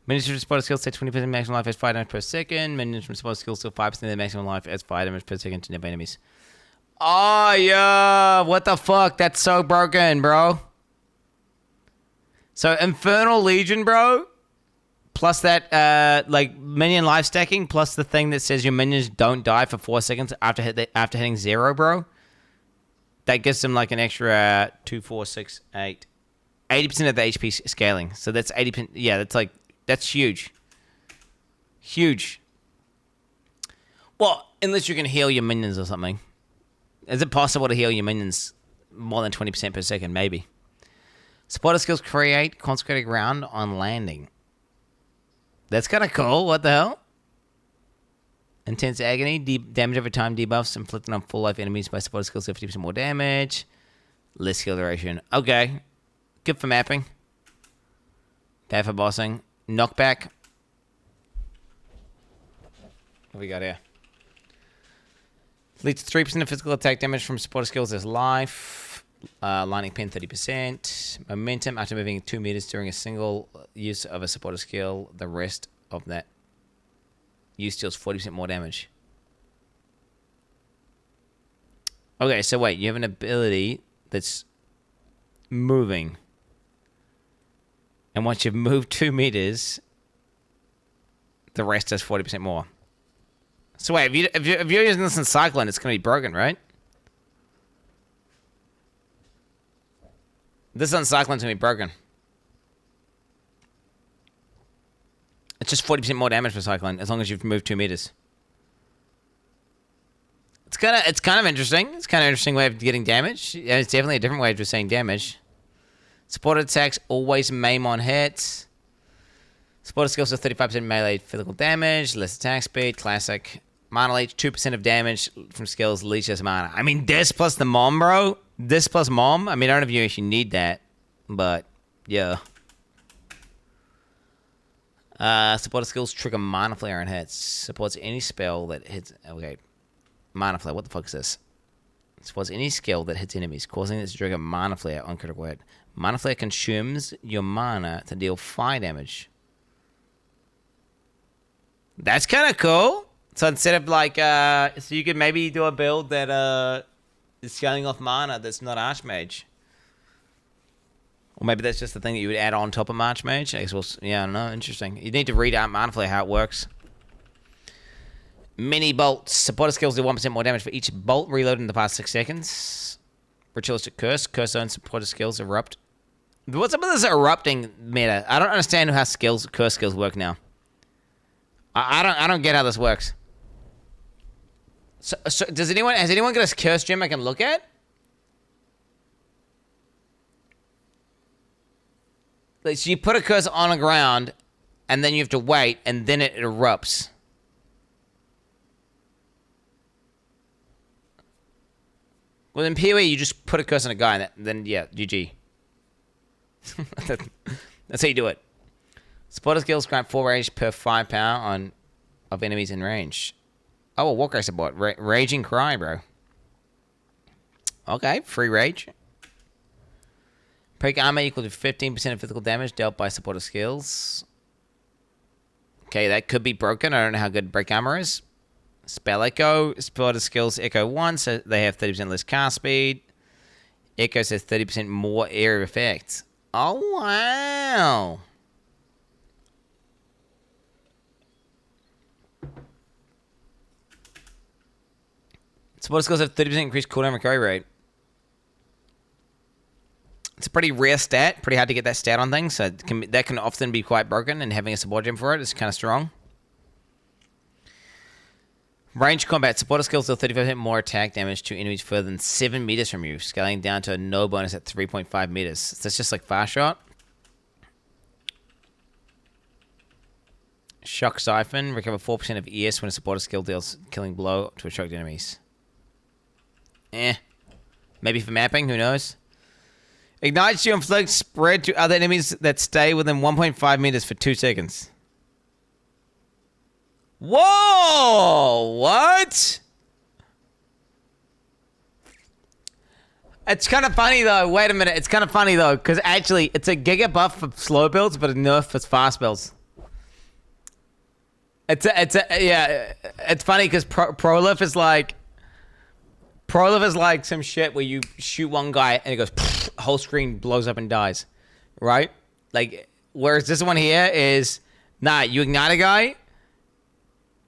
Minions from supporter skills take 20% maximum life as 5 damage per second. Minions from supporter skills still 5% of the maximum life as 5 damage per second to nearby enemies. Oh, yeah. What the fuck? That's so broken, bro. So, Infernal Legion, bro. Plus that, like, minion life stacking. Plus the thing that says your minions don't die for 4 seconds after hitting 0, bro. That gives them, like, an extra 2, 4, 6, 8, 80% of the HP scaling. So that's 80%. Yeah, that's huge. Huge. Well, unless you can heal your minions or something. Is it possible to heal your minions more than 20% per second? Maybe. Supporter skills create consecrated ground on landing. That's kind of cool. What the hell? Intense agony. Damage over time debuffs inflicted on full life enemies by supporter skills do 50% more damage. Less skill duration. Okay. Good for mapping. Bad for bossing. Knockback. What we got here? Leads to 3% of physical attack damage from supporter skills as life. Lightning pin 30%. Momentum after moving 2 meters during a single use of a supporter skill. The rest of that use deals 40% more damage. Okay, so wait. You have an ability that's moving. And once you've moved 2 meters, the rest does 40% more. So wait, if you're using this in Cyclone, it's going to be broken, right? This on Cyclone's going to be broken. It's just 40% more damage for Cyclone, as long as you've moved 2 meters. It's kind of interesting. It's kind of an interesting way of getting damage. Yeah, it's definitely a different way of just saying damage. Supported attacks always maim on hits. Supported skills are 35% melee physical damage, less attack speed, classic. Mana leech, 2% of damage from skills, leeches mana. I mean, this plus the mom, bro. This plus mom. I mean, I don't know if you actually need that, but yeah. Supported skills trigger mana flare on hits. Supports any spell that hits. Okay. Mana flare. What the fuck is this? Supports any skill that hits enemies, causing it to trigger mana flare on critical hit. Mana flare consumes your mana to deal fire damage. That's kind of cool. So instead of like, so you could maybe do a build that is scaling off mana that's not Archmage. Or maybe that's just the thing that you would add on top of Archmage. I guess yeah, I don't know. Interesting. You need to read out Mana Flare how it works. Mini bolts. Supporter skills do 1% more damage for each bolt reloaded in the past 6 seconds. Ritualistic Curse. Curse zone supporter skills erupt. What's up with this erupting meta? I don't understand how curse skills work now. I don't get how this works. So has anyone got a curse gem I can look at? Like, so you put a curse on the ground, and then you have to wait, and then it erupts. Well, in PoE, you just put a curse on a guy, and then yeah, GG. That's how you do it. Supporter skills grant 4 rage per 5 power of enemies in range. Oh, a Walker support. Raging Cry, bro. Okay, free rage. Break armor equal to 15% of physical damage dealt by supporter skills. Okay, that could be broken. I don't know how good break armor is. Spell Echo. Supporter skills Echo 1, so they have 30% less cast speed. Echo says 30% more area effects. Oh, wow. Supporter skills have 30% increased cooldown recovery rate. It's a pretty rare stat. Pretty hard to get that stat on things. So that can often be quite broken, and having a support gem for it is kind of strong. Range combat. Supporter skills deal 35% more attack damage to enemies further than 7 meters from you, scaling down to no bonus at 3.5 meters. So that's just like fast shot. Shock Siphon. Recover 4% of ES when a supporter skill deals killing blow to attract enemies. Maybe for mapping, who knows? Ignites to inflict spread to other enemies that stay within 1.5 meters for 2 seconds. Whoa! What? It's kind of funny though. Wait a minute. It's kind of funny though, because actually it's a giga buff for slow builds, but a nerf for fast builds. Yeah. It's funny because Prolif is like some shit where you shoot one guy and it goes, whole screen blows up and dies, right? Like, whereas this one here is, nah, you ignite a guy,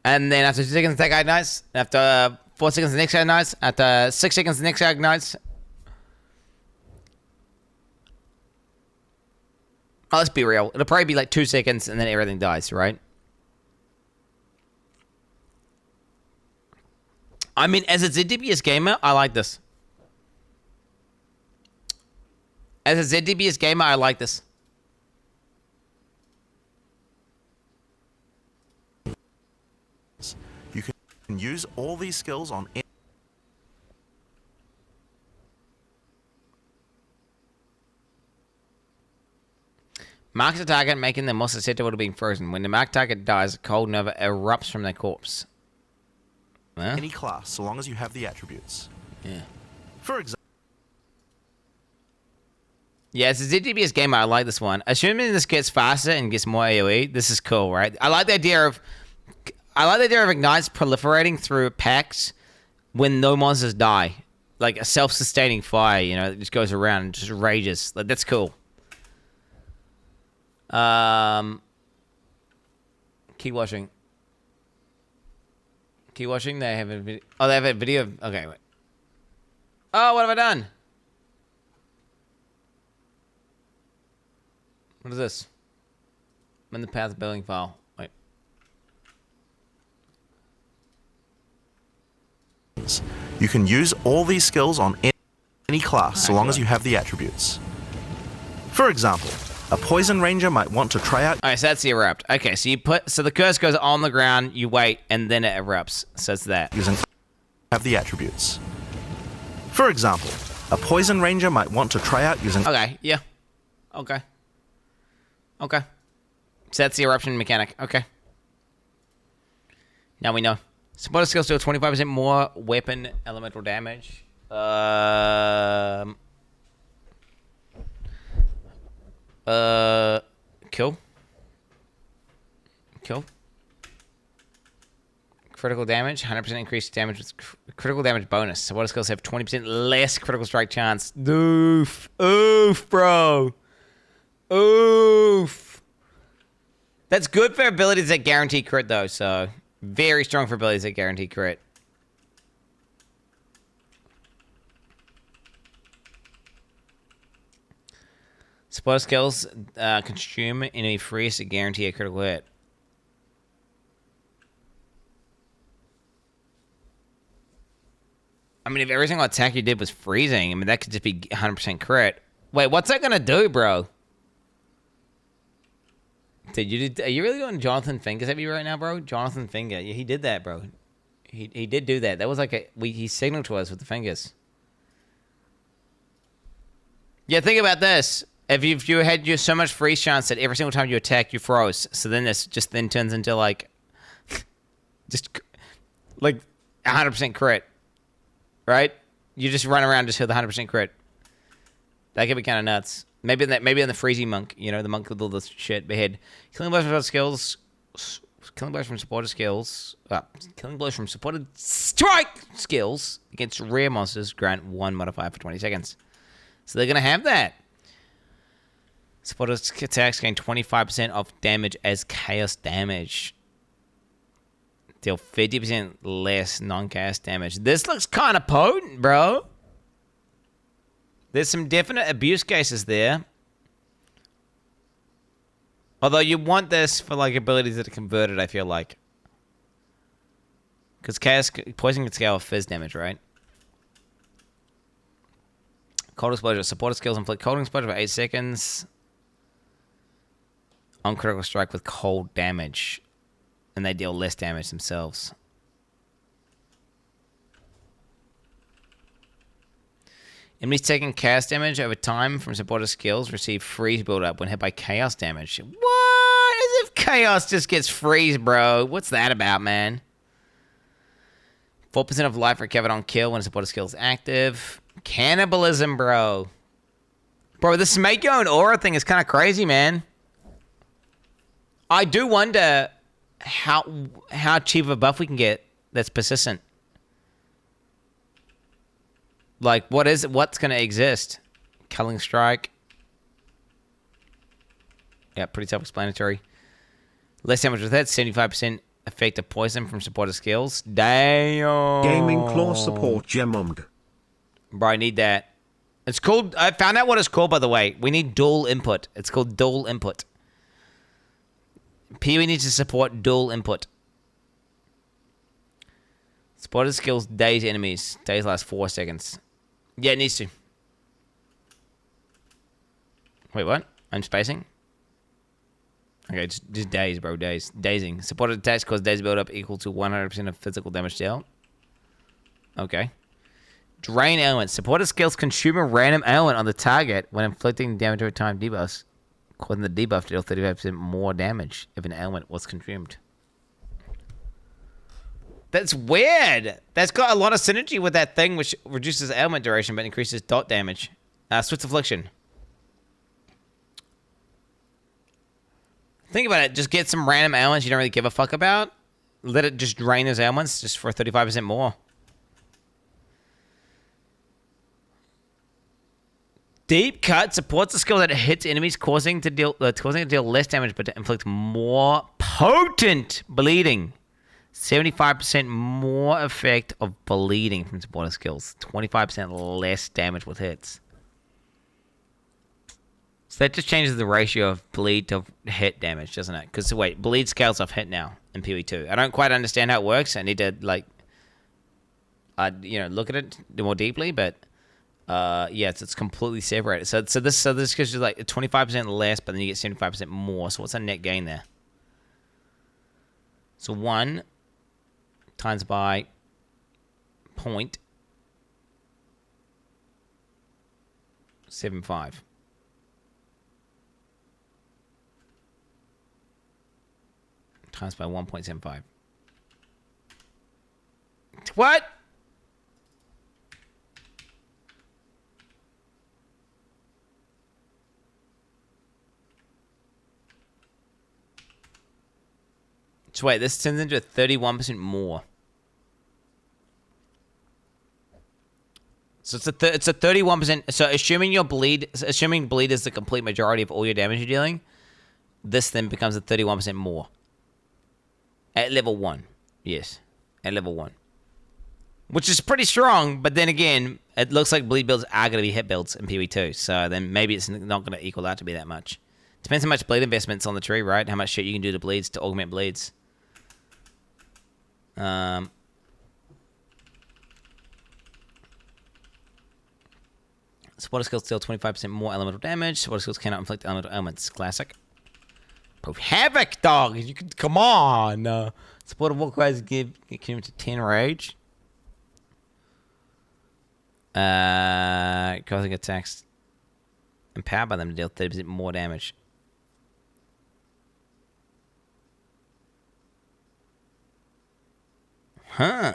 and then after 2 seconds that guy ignites, after 4 seconds the next guy ignites, after 6 seconds the next guy ignites. Oh, let's be real. It'll probably be like 2 seconds and then everything dies, right? I mean, as a ZDBS gamer, I like this. As a ZDBS gamer, I like this. You can use all these skills on Marks a target, making them more susceptible to being frozen. When the marked target dies, a cold nova erupts from their corpse. Huh? any class, so long as you have the attributes. Yeah. For example, Yeah, as a ZDBS gamer, I like this one. Assuming this gets faster and gets more AoE, this is cool, right? I like the idea of ignites proliferating through packs when no monsters die. Like a self-sustaining fire, you know, that just goes around and just rages. Like, that's cool. Keep watching. Keep watching. They have a video. Oh, they have a video. Okay, wait. Oh, what have I done? What is this? I'm in the path building file. Wait. you can use all these skills on any class, so long as you have the attributes. For example, a poison ranger might want to try out. All right, so that's the erupt. Okay, so you put the curse goes on the ground, you wait, and then it erupts. So it's that. Using have the attributes. For example, a poison ranger might want to try out using. Okay, yeah. Okay. Okay. So that's the eruption mechanic. Okay. Now we know. Supporter skills do 25% more weapon elemental damage. Kill. Kill. Critical damage, 100% increased damage with critical damage bonus. Supporter skills have 20% less critical strike chance. Oof. Oof, bro. Oof. That's good for abilities that guarantee crit, though, so very strong for abilities that guarantee crit. Supporter skills consume enemy freeze to guarantee a critical hit. I mean, if every single attack you did was freezing, I mean, that could just be 100% crit. Wait, what's that gonna do, bro? Dude, are you really doing Jonathan Fingers at me right now, bro? Jonathan Finger. Yeah, he did that, bro. He did do that. That was like he signaled to us with the fingers. Yeah, think about this. If you had so much freeze chance that every single time you attack, you froze. So then this just then turns into like, just like 100% crit, right? You just run around just hit the 100% crit. That could be kind of nuts. Maybe in the freezy monk, you know, the monk with all this shit behead. Killing blows from skills. Killing blows from supported skills. Killing blows from supported strike skills against rare monsters grant 1 modifier for 20 seconds. So they're gonna have that. Supported attacks gain 25% of damage as chaos damage. Deal 50% less non-chaos damage. This looks kind of potent, bro. There's some definite abuse cases there. Although you want this for like abilities that are converted, I feel like. Because chaos poison can scale with fizz damage, right? Cold exposure. Supported skills inflict cold exposure for 8 seconds. On critical strike with cold damage. And they deal less damage themselves. Enemies taking chaos damage over time from supported skills receive freeze build-up when hit by chaos damage. What? As if chaos just gets freeze, bro. What's that about, man? 4% of life recovered on kill when a supported skill is active. Cannibalism, bro. Bro, this make your own aura thing is kind of crazy, man. I do wonder how cheap of a buff we can get that's persistent. Like, what's going to exist? Culling Strike. Yeah, pretty self-explanatory. Less damage with that. 75% effect of poison from supported skills. Damn. Gaming claw support gemmed. Bro, I need that. It's called. I found out what it's called, by the way. We need dual input. It's called dual input. PoE needs to support dual input. Spotted skills daze enemies. Daze last 4 seconds. Yeah, it needs to. Wait, what? I'm spacing? Okay, just daze, bro. Daze. Dazing. Supported attacks cause daze build-up equal to 100% of physical damage dealt. Okay. Drain ailment. Supported skills consume a random ailment on the target when inflicting damage over time debuffs, causing the debuff to deal 35% more damage if an ailment was consumed. That's weird. That's got a lot of synergy with that thing which reduces ailment duration but increases dot damage. Swift Affliction. Think about it. Just get some random ailments you don't really give a fuck about. Let it just drain those ailments just for 35% more. Deep Cut supports the skill that hits enemies, causing to deal less damage but to inflict more potent bleeding. 75% more effect of bleeding from supporter skills. 25% less damage with hits. So that just changes the ratio of bleed to hit damage, doesn't it? Because, wait, bleed scales off hit now in PoE 2. I don't quite understand how it works. I need to, like, look at it more deeply, but, yeah, it's completely separated. So this gives you, like, 25% less, but then you get 75% more. So what's the net gain there? So 1 times by 0.75. Times by 1.75. What? So wait, this turns into a 31% more. So it's a 31%. So assuming bleed is the complete majority of all your damage you're dealing, this then becomes a 31% more. At level 1. Yes. At level 1. Which is pretty strong, but then again, it looks like bleed builds are going to be hit builds in PoE 2. So then maybe it's not going to equal out to be that much. Depends how much bleed investment's on the tree, right? How much shit you can do to bleeds to augment bleeds. Supporter skills deal 25% more elemental damage. Supporter skills cannot inflict elemental ailments. Classic. Havoc, dog. You can come on. Supporter war cries give him to 10 rage. Causing attacks empowered by them to deal 30% more damage. Huh.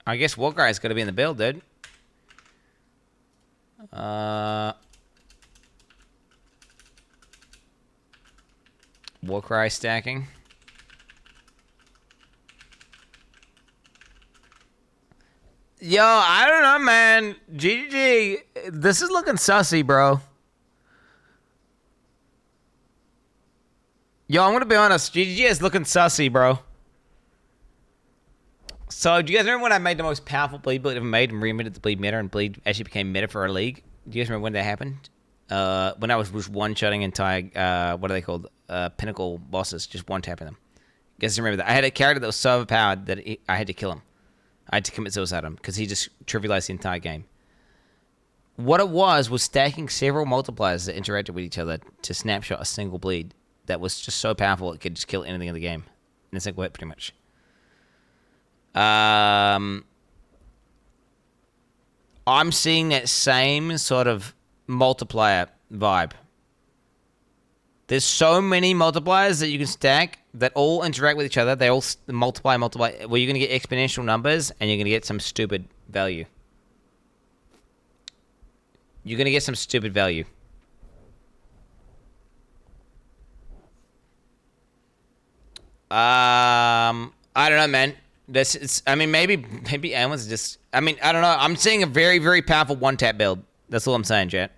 I guess Warcry is going to be in the build, dude. Warcry stacking. Yo, I don't know, man. GGG. This is looking sussy, bro. Yo, I'm going to be honest. GGG is looking sussy, bro. So, do you guys remember when I made the most powerful bleed build ever made and reinvented the bleed meta and bleed actually became meta for a league? Do you guys remember when that happened? When I was one-shotting entire, what are they called? Pinnacle bosses, just one-tapping them. You guys remember that? I had a character that was so overpowered that I had to kill him. I had to commit suicide on him because he just trivialized the entire game. What it was stacking several multipliers that interacted with each other to snapshot a single bleed that was just so powerful it could just kill anything in the game. In a single hit, pretty much. I'm seeing that same sort of multiplier vibe. There's so many multipliers that you can stack that all interact with each other. They all multiply. Well, you're going to get exponential numbers, and you're going to get some stupid value. You're going to get some stupid value. I don't know, man. Maybe Ailment's just... I don't know. I'm seeing a very, very powerful one-tap build. That's all I'm saying, chat.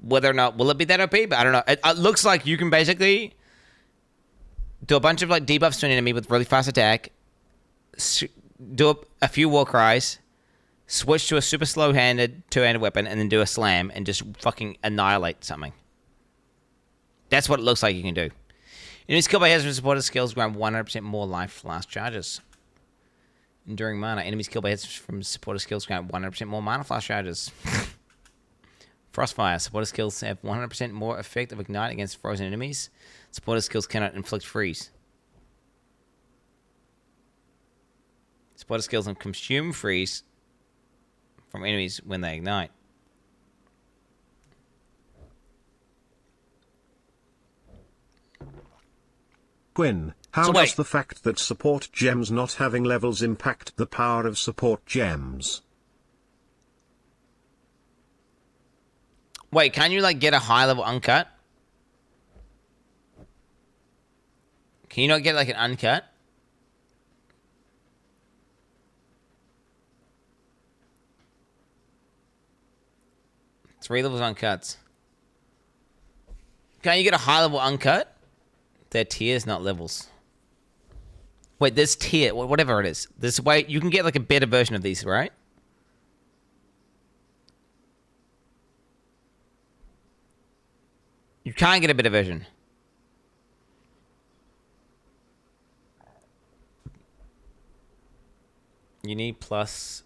Whether or not... Will it be that OP? But I don't know. It looks like you can basically do a bunch of, like, debuffs to an enemy with really fast attack, do a few war cries, switch to a super slow-handed two-handed weapon, and then do a slam and just fucking annihilate something. That's what it looks like you can do. Enemies killed by hexes from supported skills grant 100% more life last charges. Enduring mana. Enemies killed by hexes from supported skills grant 100% more mana flash charges. Frostfire. Supported skills have 100% more effect of ignite against frozen enemies. Supported skills cannot inflict freeze. Supported skills can consume freeze from enemies when they ignite. Quin, how does the fact that support gems not having levels impact the power of support gems? Wait, can you like get a high level uncut? Can you not get like an uncut? Three levels uncuts. Can you get a high level uncut? They're tiers, not levels. Wait, this tier, whatever it is. This way, you can get like a better version of these, right? You can't get a better version. You need plus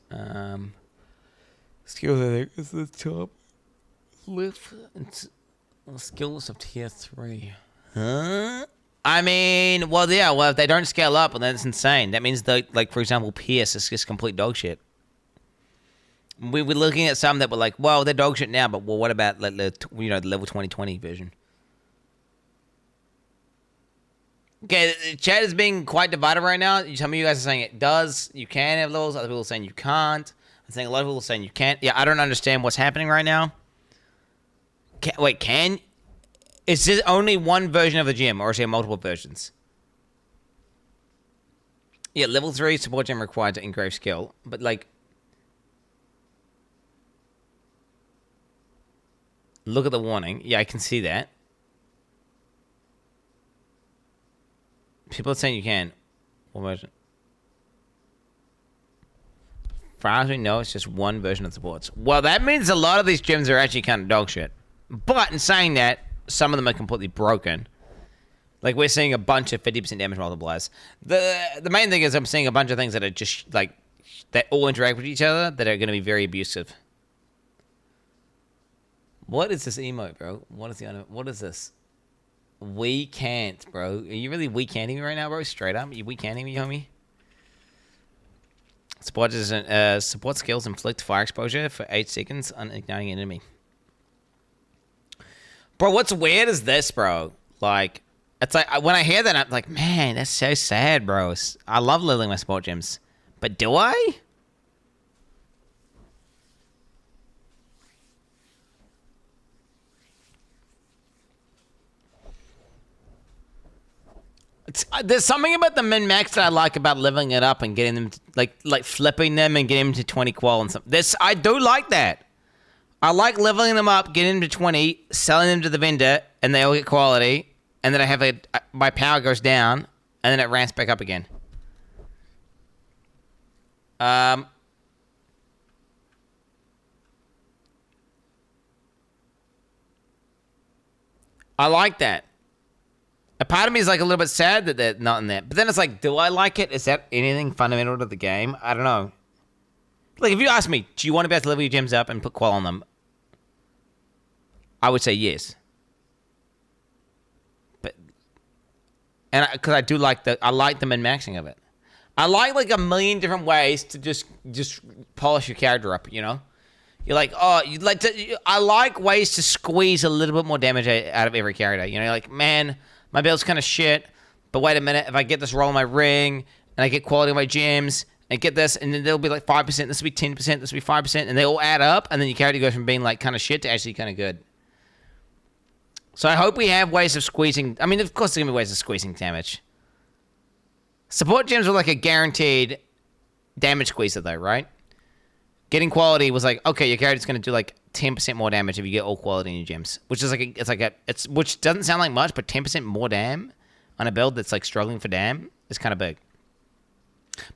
skills, I think, is the top. Lift skills of tier 3. Huh? I mean, well, yeah, well, if they don't scale up, well, then it's insane. That means, like, for example, Pierce is just complete dog shit. We were looking at some that were like, well, they're dog shit now, but well, what about, like, the level 2020 version? Okay, the chat is being quite divided right now. Some of you guys are saying it does, you can have levels. Other people are saying you can't. I'm saying a lot of people are saying you can't. Yeah, I don't understand what's happening right now. Is this only one version of the gem, or is there multiple versions? Yeah, level 3 support gem required to engrave skill, but like, look at the warning. Yeah, I can see that. People are saying you can. What version? As far as we know, it's just one version of supports. Well, that means a lot of these gems are actually kind of dog shit. But in saying that, some of them are completely broken. Like, we're seeing a bunch of 50% damage multipliers. The main thing is I'm seeing a bunch of things that are just, like, that all interact with each other that are going to be very abusive. What is this emote, bro? What is this? We can't, bro. Are you really we canting me right now, bro? Straight up? You we canting me, homie? Support skills inflict fire exposure for 8 seconds on igniting an enemy. Bro, what's weird is this, bro. Like, it's like, when I hear that, I'm like, man, that's so sad, bro. I love leveling my support gems. But do I? There's something about the min-max that I like about leveling it up and getting them, to, like flipping them and getting them to 20 qual and something. I do like that. I like leveling them up, getting them to 20, selling them to the vendor, and they all get quality, and then I have my power goes down, and then it ramps back up again. I like that. A part of me is like a little bit sad that they're not in there. But then it's like, do I like it? Is that anything fundamental to the game? I don't know. Like, if you ask me, do you want to be able to level your gems up and put qual on them? I would say yes. But, and because I do like I like the min-maxing of it. I like a million different ways to just polish your character up, you know? You're like, oh, I like ways to squeeze a little bit more damage out of every character. You know, you're like, man, my build's kind of shit, but wait a minute, if I get this roll in my ring, and I get quality of my gems, and get this, and then there'll be like 5%, this will be 10%, this will be 5%, and they all add up, and then your character goes from being like kind of shit to actually kind of good. So I hope we have ways of squeezing. I mean, of course there's going to be ways of squeezing damage. Support gems were like a guaranteed damage squeezer though, right? Getting quality was like, okay, your character's going to do like 10% more damage if you get all quality in your gems, which is which doesn't sound like much, but 10% more dam on a build that's like struggling for dam is kind of big.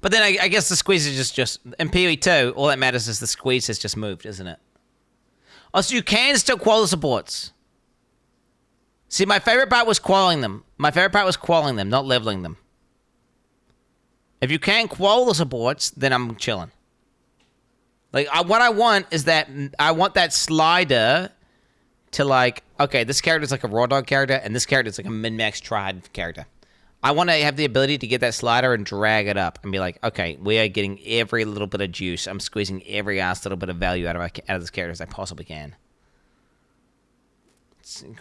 But then I guess the squeeze is just in PoE 2, all that matters is the squeeze has just moved, isn't it? Oh, so you can still qual the supports. See, my favorite part was qualling them. My favorite part was qualling them, not leveling them. If you can qual the supports, then I'm chilling. Like, what I want is that I want that slider to like, okay, this character's like a raw dog character, and this character's like a min-max tryhard character. I want to have the ability to get that slider and drag it up and be like, okay, we are getting every little bit of juice. I'm squeezing every last little bit of value out of this character as I possibly can.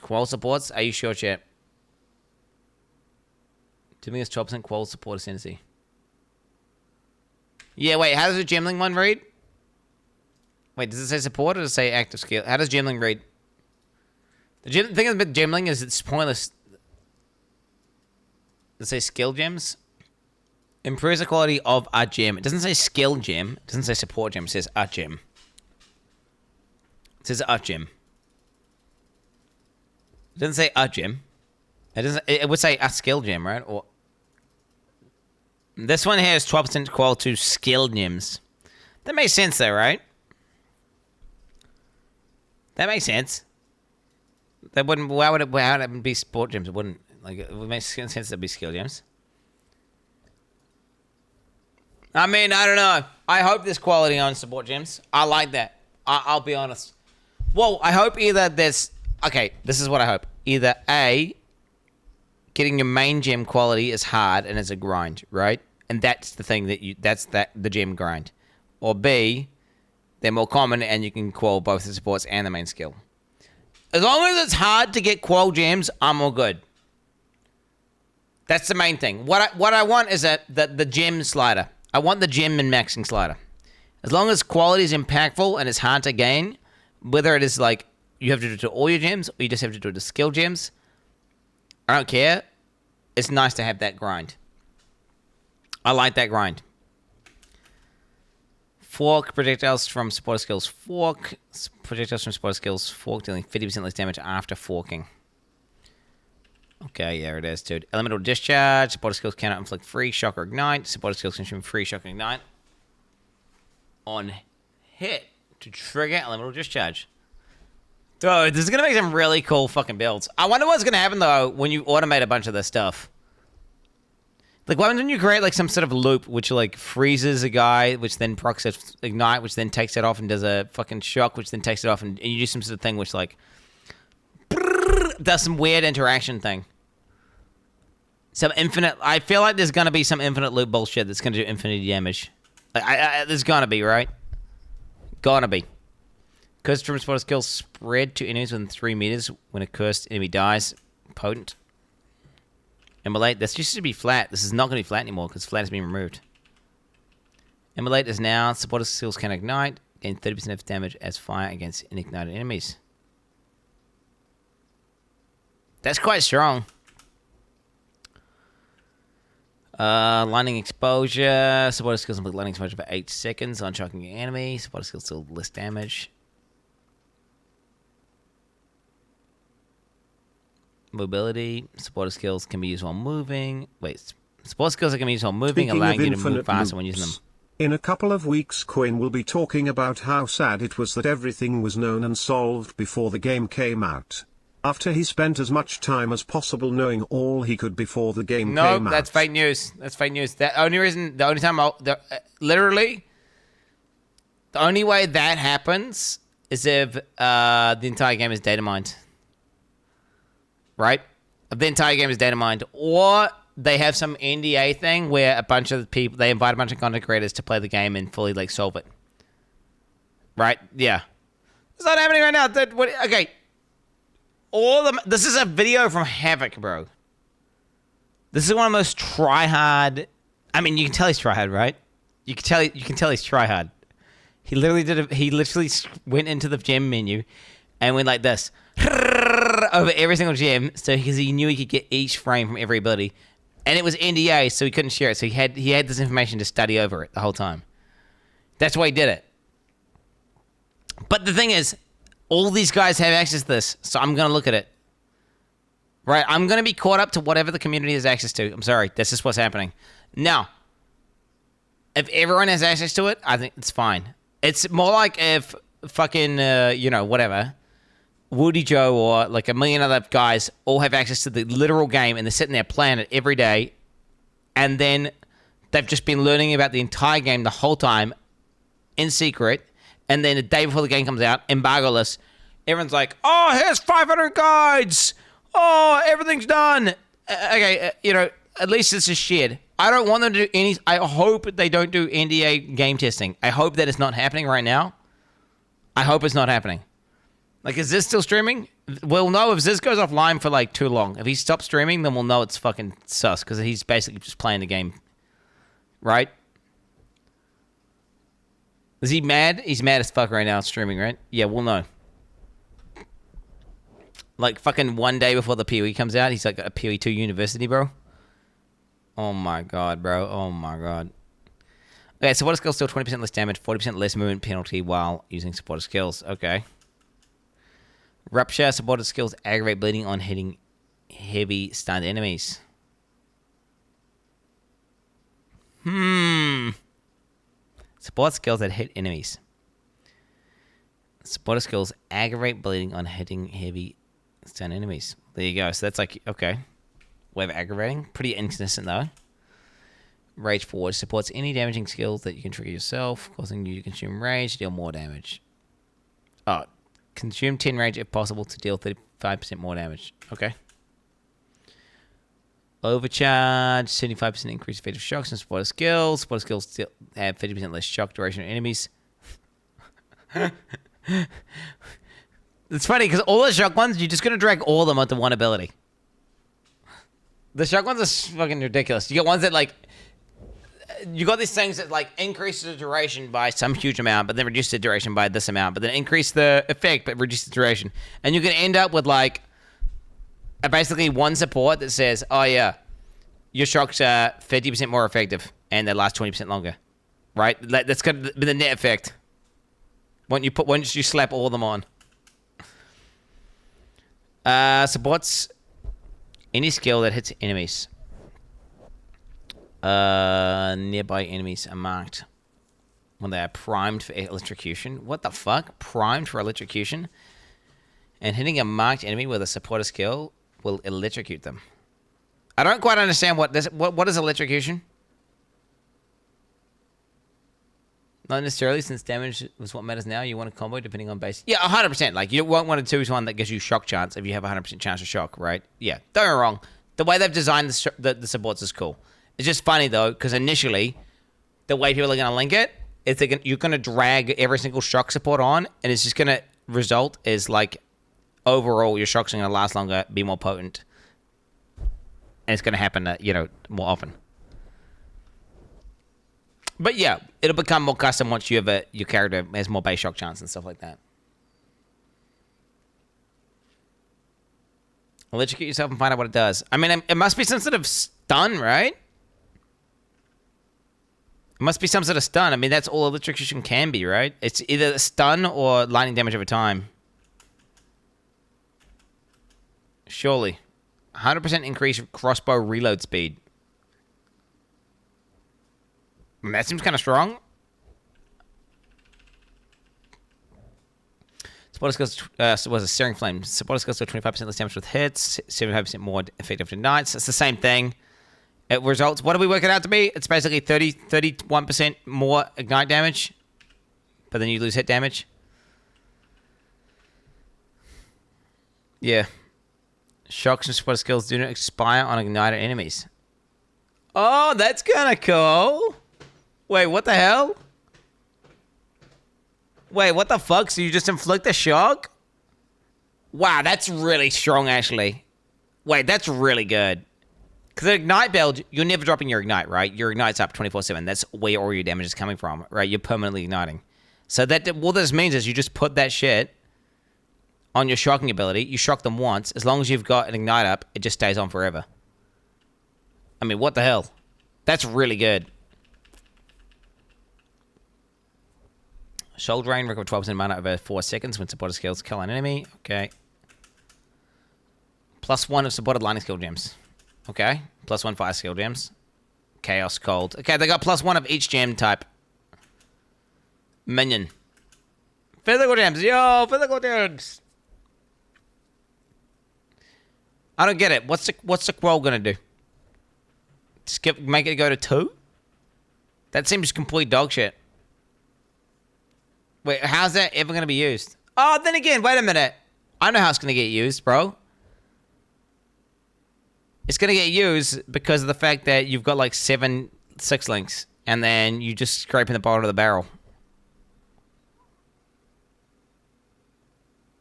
Qual supports? Are you sure, chat? Do you think it's 12% qual support ascendancy? Yeah, wait, how does the Gemling one read? Wait, does it say support or does it say active skill? How does Gemling read? The thing about Gemling is it's pointless. Does it say skill gems? Improves the quality of a gem. It doesn't say skill gem. It doesn't say support gem. It says a gem. It says a gem. It doesn't say a gem. It doesn't. It would say a skill gem, right? Or this one here is 12% qual to skill gems. That makes sense, though, right? That makes sense. That wouldn't. Why would it be sport gems? It wouldn't. Like, it would make sense to be skill gems. I mean, I don't know. I hope there's quality on support gems. I like that. I'll be honest. Well, I hope either there's... Okay, this is what I hope. Either A, getting your main gem quality is hard and it's a grind, right? And that's the thing that you... That's the gem grind. Or B, they're more common and you can qual both the supports and the main skill. As long as it's hard to get qual gems, I'm all good. That's the main thing. What I want is the gem slider. I want the gem and maxing slider. As long as quality is impactful and it's hard to gain, whether it is like you have to do it to all your gems or you just have to do it to skill gems, I don't care. It's nice to have that grind. I like that grind. Fork projectiles from supporter skills. Fork projectiles from supporter skills. Fork dealing 50% less damage after forking. Okay, yeah, it is, dude. Elemental discharge. Supporter skills cannot inflict free shock or ignite. Supporter skills consume free shock and ignite on hit to trigger elemental discharge. Dude, this is gonna make some really cool fucking builds. I wonder what's gonna happen though when you automate a bunch of this stuff. Like, why don't you create like some sort of loop which like freezes a guy, which then procs ignite, which then takes it off and does a fucking shock, which then takes it off, and you do some sort of thing which like does some weird interaction thing. Some infinite... I feel like there's going to be some infinite loop bullshit that's going to do infinity damage. There's going to be, right? Gonna be. Cursed from supporter skills spread to enemies within 3 meters when a cursed enemy dies. Potent. Immolate. This used to be flat. This is not going to be flat anymore because flat has been removed. Immolate is now... Supporter skills can ignite. Gain 30% of damage as fire against inignited enemies. That's quite strong. Lightning exposure. Supporter skills complete lightning exposure for 8 seconds on shocking your enemy. Supporter skills still less damage. Mobility. Supporter skills can be used while moving. Wait. Supporter skills can be used while moving, Speaking allowing of you to move faster loops, when using them. in a couple of weeks Quin will be talking about how sad it was that everything was known and solved before the game came out. After he spent as much time as possible knowing all he could before the game came out. No, that's fake news. That's fake news. The only time, literally, the only way that happens is if the entire game is data mined. Right? If the entire game is data mined. Or they have some NDA thing where a bunch of people, they invite a bunch of content creators to play the game and fully, like, solve it. Right? Yeah. It's not happening right now. Okay. This is a video from Havoc, bro. This is one of the most try-hard... I mean, you can tell he's try-hard, right? You can tell he's try-hard. He literally went into the gem menu and went like this. Over every single gem, because he knew he could get each frame from every ability. And it was NDA, so he couldn't share it. So he had this information to study over it the whole time. That's why he did it. But the thing is... all these guys have access to this, so I'm going to look at it. Right? I'm going to be caught up to whatever the community has access to. I'm sorry. That's just what's happening. Now, If everyone has access to it, I think it's fine. It's more like if fucking, whatever, Woody Joe or like a million other guys all have access to the literal game and they're sitting there playing it every day, and then they've just been learning about the entire game the whole time in secret, and then the day before the game comes out, embargo-less, everyone's like, oh, here's 500 guides! Oh, everything's done! Okay, at least this is shit. I don't want them to do any... I hope they don't do NDA game testing. I hope that it's not happening right now. I hope it's not happening. Like, is this still streaming? We'll know if Ziz goes offline for, like, too long. If he stops streaming, then we'll know it's fucking sus, because he's basically just playing the game. Right? Is he mad? He's mad as fuck right now streaming, right? Yeah, we'll know. Like, fucking one day before the PoE comes out, he's like a PoE 2 university, bro. Oh my god, bro. Oh my god. Okay, supporter skills still 20% less damage, 40% less movement penalty while using supporter skills. Okay. Rupture, supporter skills aggravate bleeding on hitting heavy stunned enemies. Support skills that hit enemies. Supporter skills aggravate bleeding on hitting heavy stunned enemies. There you go. So that's like, okay. Way of aggravating. Pretty inconsistent though. Rage Forward supports any damaging skills that you can trigger yourself, causing you to consume rage to deal more damage. Oh, consume 10 rage if possible to deal 35% more damage. Okay. Overcharge, 75% increased effective shocks and supporter skills. Supporter skills still have 50% less shock duration on enemies. It's funny because all the shock ones, you're just going to drag all of them onto one ability. The shock ones are fucking ridiculous. You got ones that like... You got these things that like increase the duration by some huge amount, but then reduce the duration by this amount, but then increase the effect, but reduce the duration. And you can end up with like basically one support that says, oh yeah, your shocks are 50% more effective and they last 20% longer. Right? That's going to be the net effect. Once you slap all of them on. Supports any skill that hits enemies. Nearby enemies are marked when they are primed for electrocution. What the fuck? Primed for electrocution? And hitting a marked enemy with a supporter skill will electrocute them. I don't quite understand what is electrocution? Not necessarily, since damage was what matters now. You want a combo depending on base. Yeah, 100%. Like, you won't want to choose one that gives you shock chance if you have a 100% chance of shock, right? Yeah, don't get me wrong. The way they've designed the supports is cool. It's just funny, though, because initially, the way people are going to link it, is you're going to drag every single shock support on, and it's just going to result is, like, overall, your shocks are going to last longer, be more potent. And it's going to happen, more often. But yeah, it'll become more custom once you have your character has more base shock chance and stuff like that. Electrocute yourself and find out what it does. I mean, it must be some sort of stun, right? It must be some sort of stun. I mean, that's all electrocution can be, right? It's either stun or lightning damage over time. Surely. 100% increase crossbow reload speed. That seems kind of strong. Supporter skills was a searing flame. Supporter skills do 25% less damage with hits, 75% more effective to knights. It's the same thing. It results. What do we work it out to be? It's basically 31% more ignite damage, but then you lose hit damage. Yeah. Shocks and supporter skills do not expire on ignited enemies. Oh, that's kind of cool. Wait, what the hell? Wait, what the fuck? So you just inflict a shock? Wow, that's really strong, actually. Wait, that's really good. Because the Ignite build, you're never dropping your Ignite, right? Your Ignite's up 24/7. That's where all your damage is coming from, right? You're permanently igniting. So that what this means is you just put that shit on your shocking ability. You shock them once. As long as you've got an Ignite up, it just stays on forever. I mean, what the hell? That's really good. Soul Drain, recover 12% mana over 4 seconds when supported skills kill an enemy. Okay. +1 of supported lightning skill gems. Okay. +1 fire skill gems. Chaos, Cold. Okay, they got +1 of each gem type. Minion. Physical gems. Yo, physical gems. I don't get it. What's the scroll gonna do? Make it go to 2? That seems complete dog shit. Wait, how's that ever gonna be used? Oh, then again, wait a minute. I know how it's gonna get used, bro. It's gonna get used because of the fact that you've got like 7 6 links, and then you just scraping the bottom of the barrel.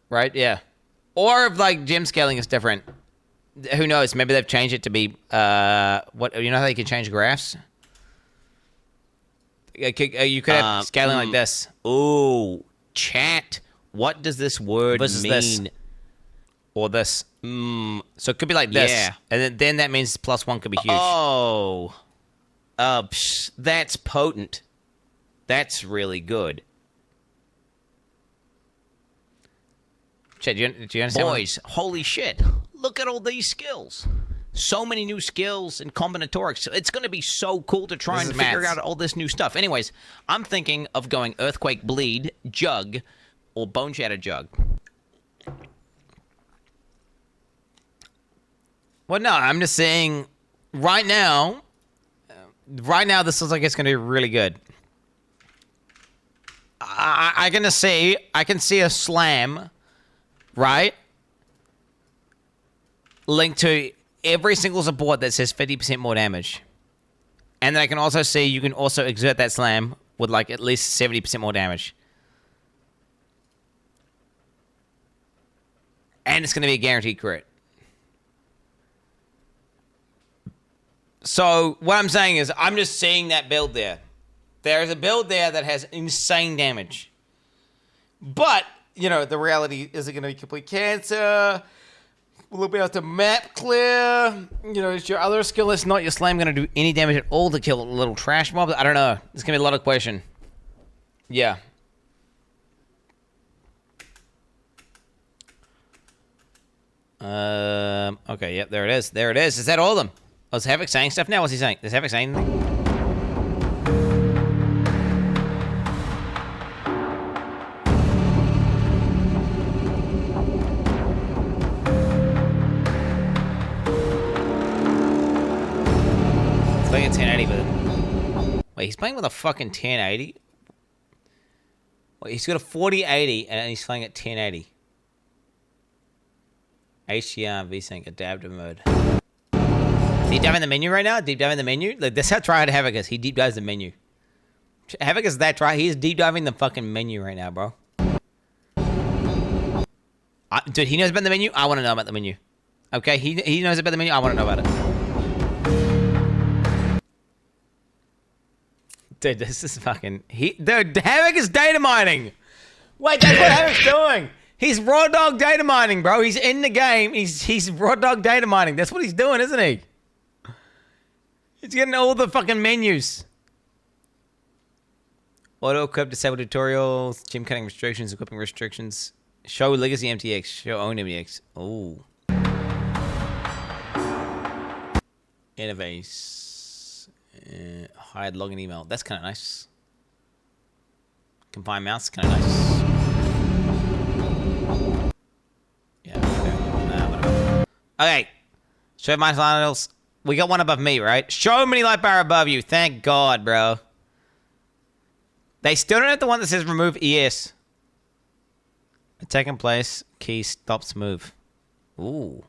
Right? Yeah. Or if like gem scaling is different. Who knows? Maybe they've changed it to be what, you know how you can change graphs? You could have scaling like this. Ooh, chat. What does this word Versus mean? this. Or this. So it could be like this. Yeah. And then that means +1 could be huge. Oh. That's potent. That's really good. Chet, do you understand? Boys, holy shit. Look at all these skills. So many new skills and combinatorics. It's going to be so cool to try This and is figure maths. out all this new stuff. Anyways, I'm thinking of going Earthquake Bleed, Jug, or Bone Shatter Jug. Well, no, I'm just saying right now, this looks like it's going to be really good. I can see a slam, right? Linked to every single support that says 50% more damage. And then I can also see you can also exert that slam with like at least 70% more damage. And it's going to be a guaranteed crit. So what I'm saying is I'm just seeing that build there. There's a build there that has insane damage. But, you know, the reality, is it going to be complete cancer? Will it be able to map clear? You know, is your other skill list not your slam going to do any damage at all to kill little trash mobs? I don't know. There's going to be a lot of question. Yeah. Okay, yep, there it is. There it is. Is that all of them? Oh, is Havoc saying stuff now? What's he saying? Does Havoc say anything? He's playing a 1080 with it. Wait, he's playing with a fucking 1080? Wait, he's got a 4080 and he's playing at 1080. HDR, VSync, adaptive mode. Deep dive in the menu right now? Deep dive in the menu? Like, that's how tryhard Havoc is. He deep dives the menu. Havoc is that try. He's deep diving the fucking menu right now, bro. Dude, he knows about the menu. I want to know about the menu. Okay, he knows about the menu. I want to know about it. Dude, this is fucking... Dude, Havoc is data mining. Wait, that's what Havoc's doing. He's raw dog data mining, bro. He's in the game. He's raw dog data mining. That's what he's doing, isn't he? He's getting all the fucking menus. Auto equip, disable tutorials, gym cutting restrictions, equipping restrictions. Show legacy MTX. Show own MTX. Oh. Interface. Hide login email. That's kind of nice. Combine mouse. Kind of nice. Yeah. Okay. Whatever. Okay. Show my finals. We got one above me, right? Show mini light bar above you. Thank God, bro. They still don't have the one that says remove ES. Attack in place. Key stops move. Ooh.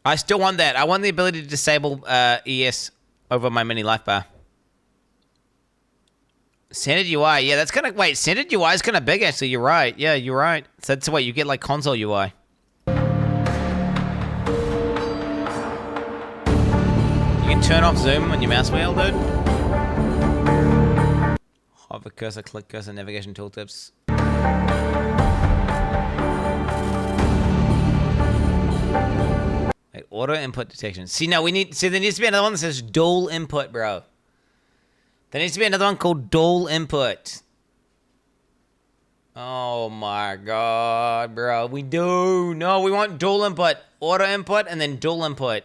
I still want that. I want the ability to disable ES over my mini life bar. Centered UI. Yeah, that's kind of... Wait, centered UI is kind of big, actually. You're right. Yeah, you're right. So that's what you get, like, console UI. You can turn off zoom on your mouse wheel, dude. Hover cursor, click cursor, navigation tooltips. Wait, auto input detection. See, now we need... See, there needs to be another one that says dual input, bro. There needs to be another one called dual input. Oh my God, bro. We do. No, we want dual input. Auto input and then dual input.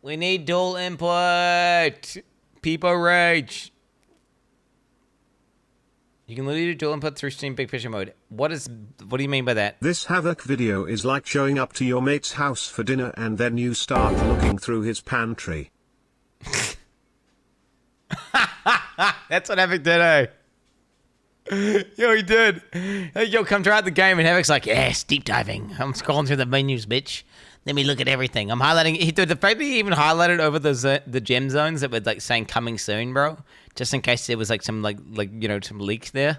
We need dual input. People rage. You can literally do dual input through Steam Big Picture mode. What do you mean by that? This Havoc video is like showing up to your mate's house for dinner and then you start looking through his pantry. That's what Havoc did, eh? Yo, he did. Hey, yo, come try out the game, and Havoc's like, yes, deep diving. I'm scrolling through the menus, bitch. Let me look at everything. I'm highlighting. The fact that he even highlighted over the gem zones that were like saying coming soon, bro, just in case there was like some some leaks there.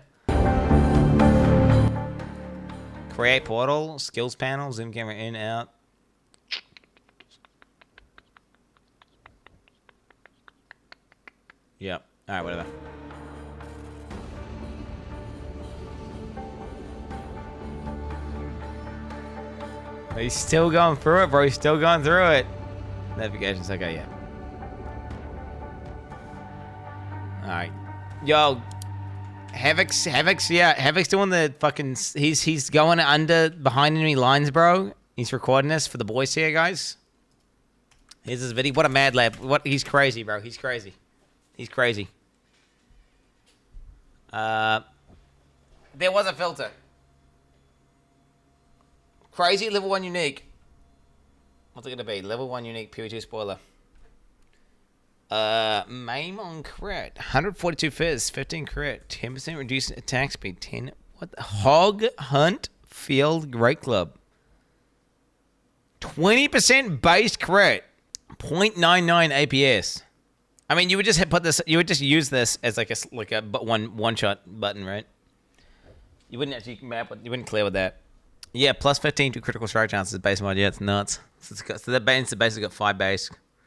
Create portal, skills panel, zoom camera in, out. Yep. All right, whatever. He's still going through it, bro. He's still going through it. Navigation's okay, yeah. Alright. Yo. Havoc's doing the fucking... He's going behind enemy lines, bro. He's recording this for the boys here, guys. Here's his video. What a mad lab. He's crazy, bro. He's crazy. He's crazy. There was a filter. Crazy, level 1 unique. What's it gonna be? Level 1 unique, PoE2 spoiler. Maim on crit. 142 fizz, 15 crit, 10% reduced attack speed, 10. What the? Hog Hunt Field Great Club. 20% base crit, 0.99 APS. I mean, you would just put this. You would just use this as like a one shot button, right? You wouldn't actually you wouldn't clear with that. Yeah, plus 15 to critical strike chances base mod. Yeah, it's nuts. So that basically got 5 base.